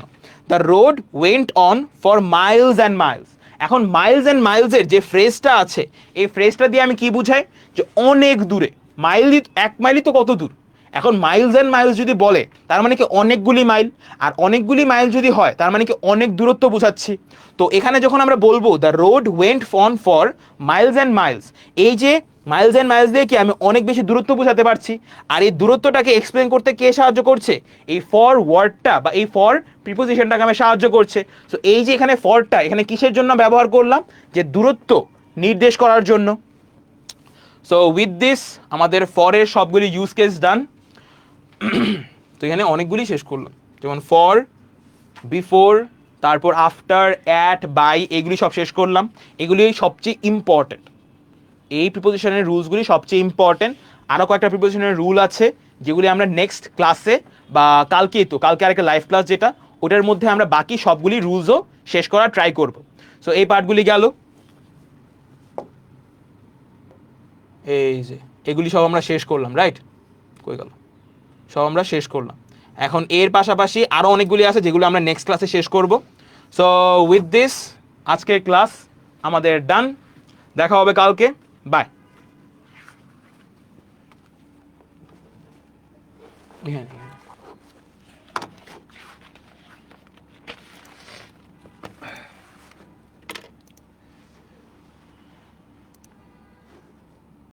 the road went on for Miles and Miles. এখন মাইলস অ্যান্ড মাইলসের যে ফ্রেজটা আছে এই ফ্রেজটা দিয়ে আমি কি বুঝাই, যে অনেক দূরে, মাইল 1 মাইলই তো কত দূর। এখন মাইলস অ্যান্ড মাইলস যদি বলে তার মানে কি অনেকগুলি মাইল, আর অনেকগুলি মাইল যদি হয় তার মানে কি অনেক দূরত্ব বোঝাচ্ছি। তো এখানে যখন আমরা বলবো the road went on for Miles and Miles, এই যে মাইলস অ্যান্ড মাইলস দিয়ে কি আমি অনেক বেশি দূরত্ব বোঝাতে পারছি। আর এই দূরত্বটাকে এক্সপ্লেন করতে কে সাহায্য করছে, এই ফর ওয়ার্ডটা বা এই ফর প্রিপোজিশনটাকে আমি সাহায্য করছে। সো এই যে এখানে ফরটা এখানে কিসের জন্য ব্যবহার করলাম, যে দূরত্ব নির্দেশ করার জন্য। সো উইথ দিস আমাদের ফরের সবগুলি ইউজ কেস ডান। তো এখানে অনেকগুলি শেষ করলাম, যেমন ফর, বিফোর, তারপর আফটার, অ্যাট, বাই, এগুলি সব শেষ করলাম। এগুলি সবচেয়ে ইম্পর্টেন্ট, এই প্রিপোজিশনের রুলসগুলি সবচেয়ে ইম্পর্টেন্ট। আরও কয়েকটা প্রিপোজিশনের রুল আছে যেগুলি আমরা নেক্সট ক্লাসে বা কালকে আরেকটা লাইভ ক্লাস যেটা ওটার মধ্যে আমরা বাকি সবগুলি রুলসও শেষ করার ট্রাই করব। সো এই পার্টগুলি গেল, এই যে এগুলি সব আমরা শেষ করলাম, রাইট, কই গেল, সব আমরা শেষ করলাম। এখন এর পাশাপাশি আরও অনেকগুলি আছে যেগুলো আমরা নেক্সট ক্লাসে শেষ করব। সো উইথ দিস আজকের ক্লাস আমাদের ডান, দেখা হবে কালকে, বাই।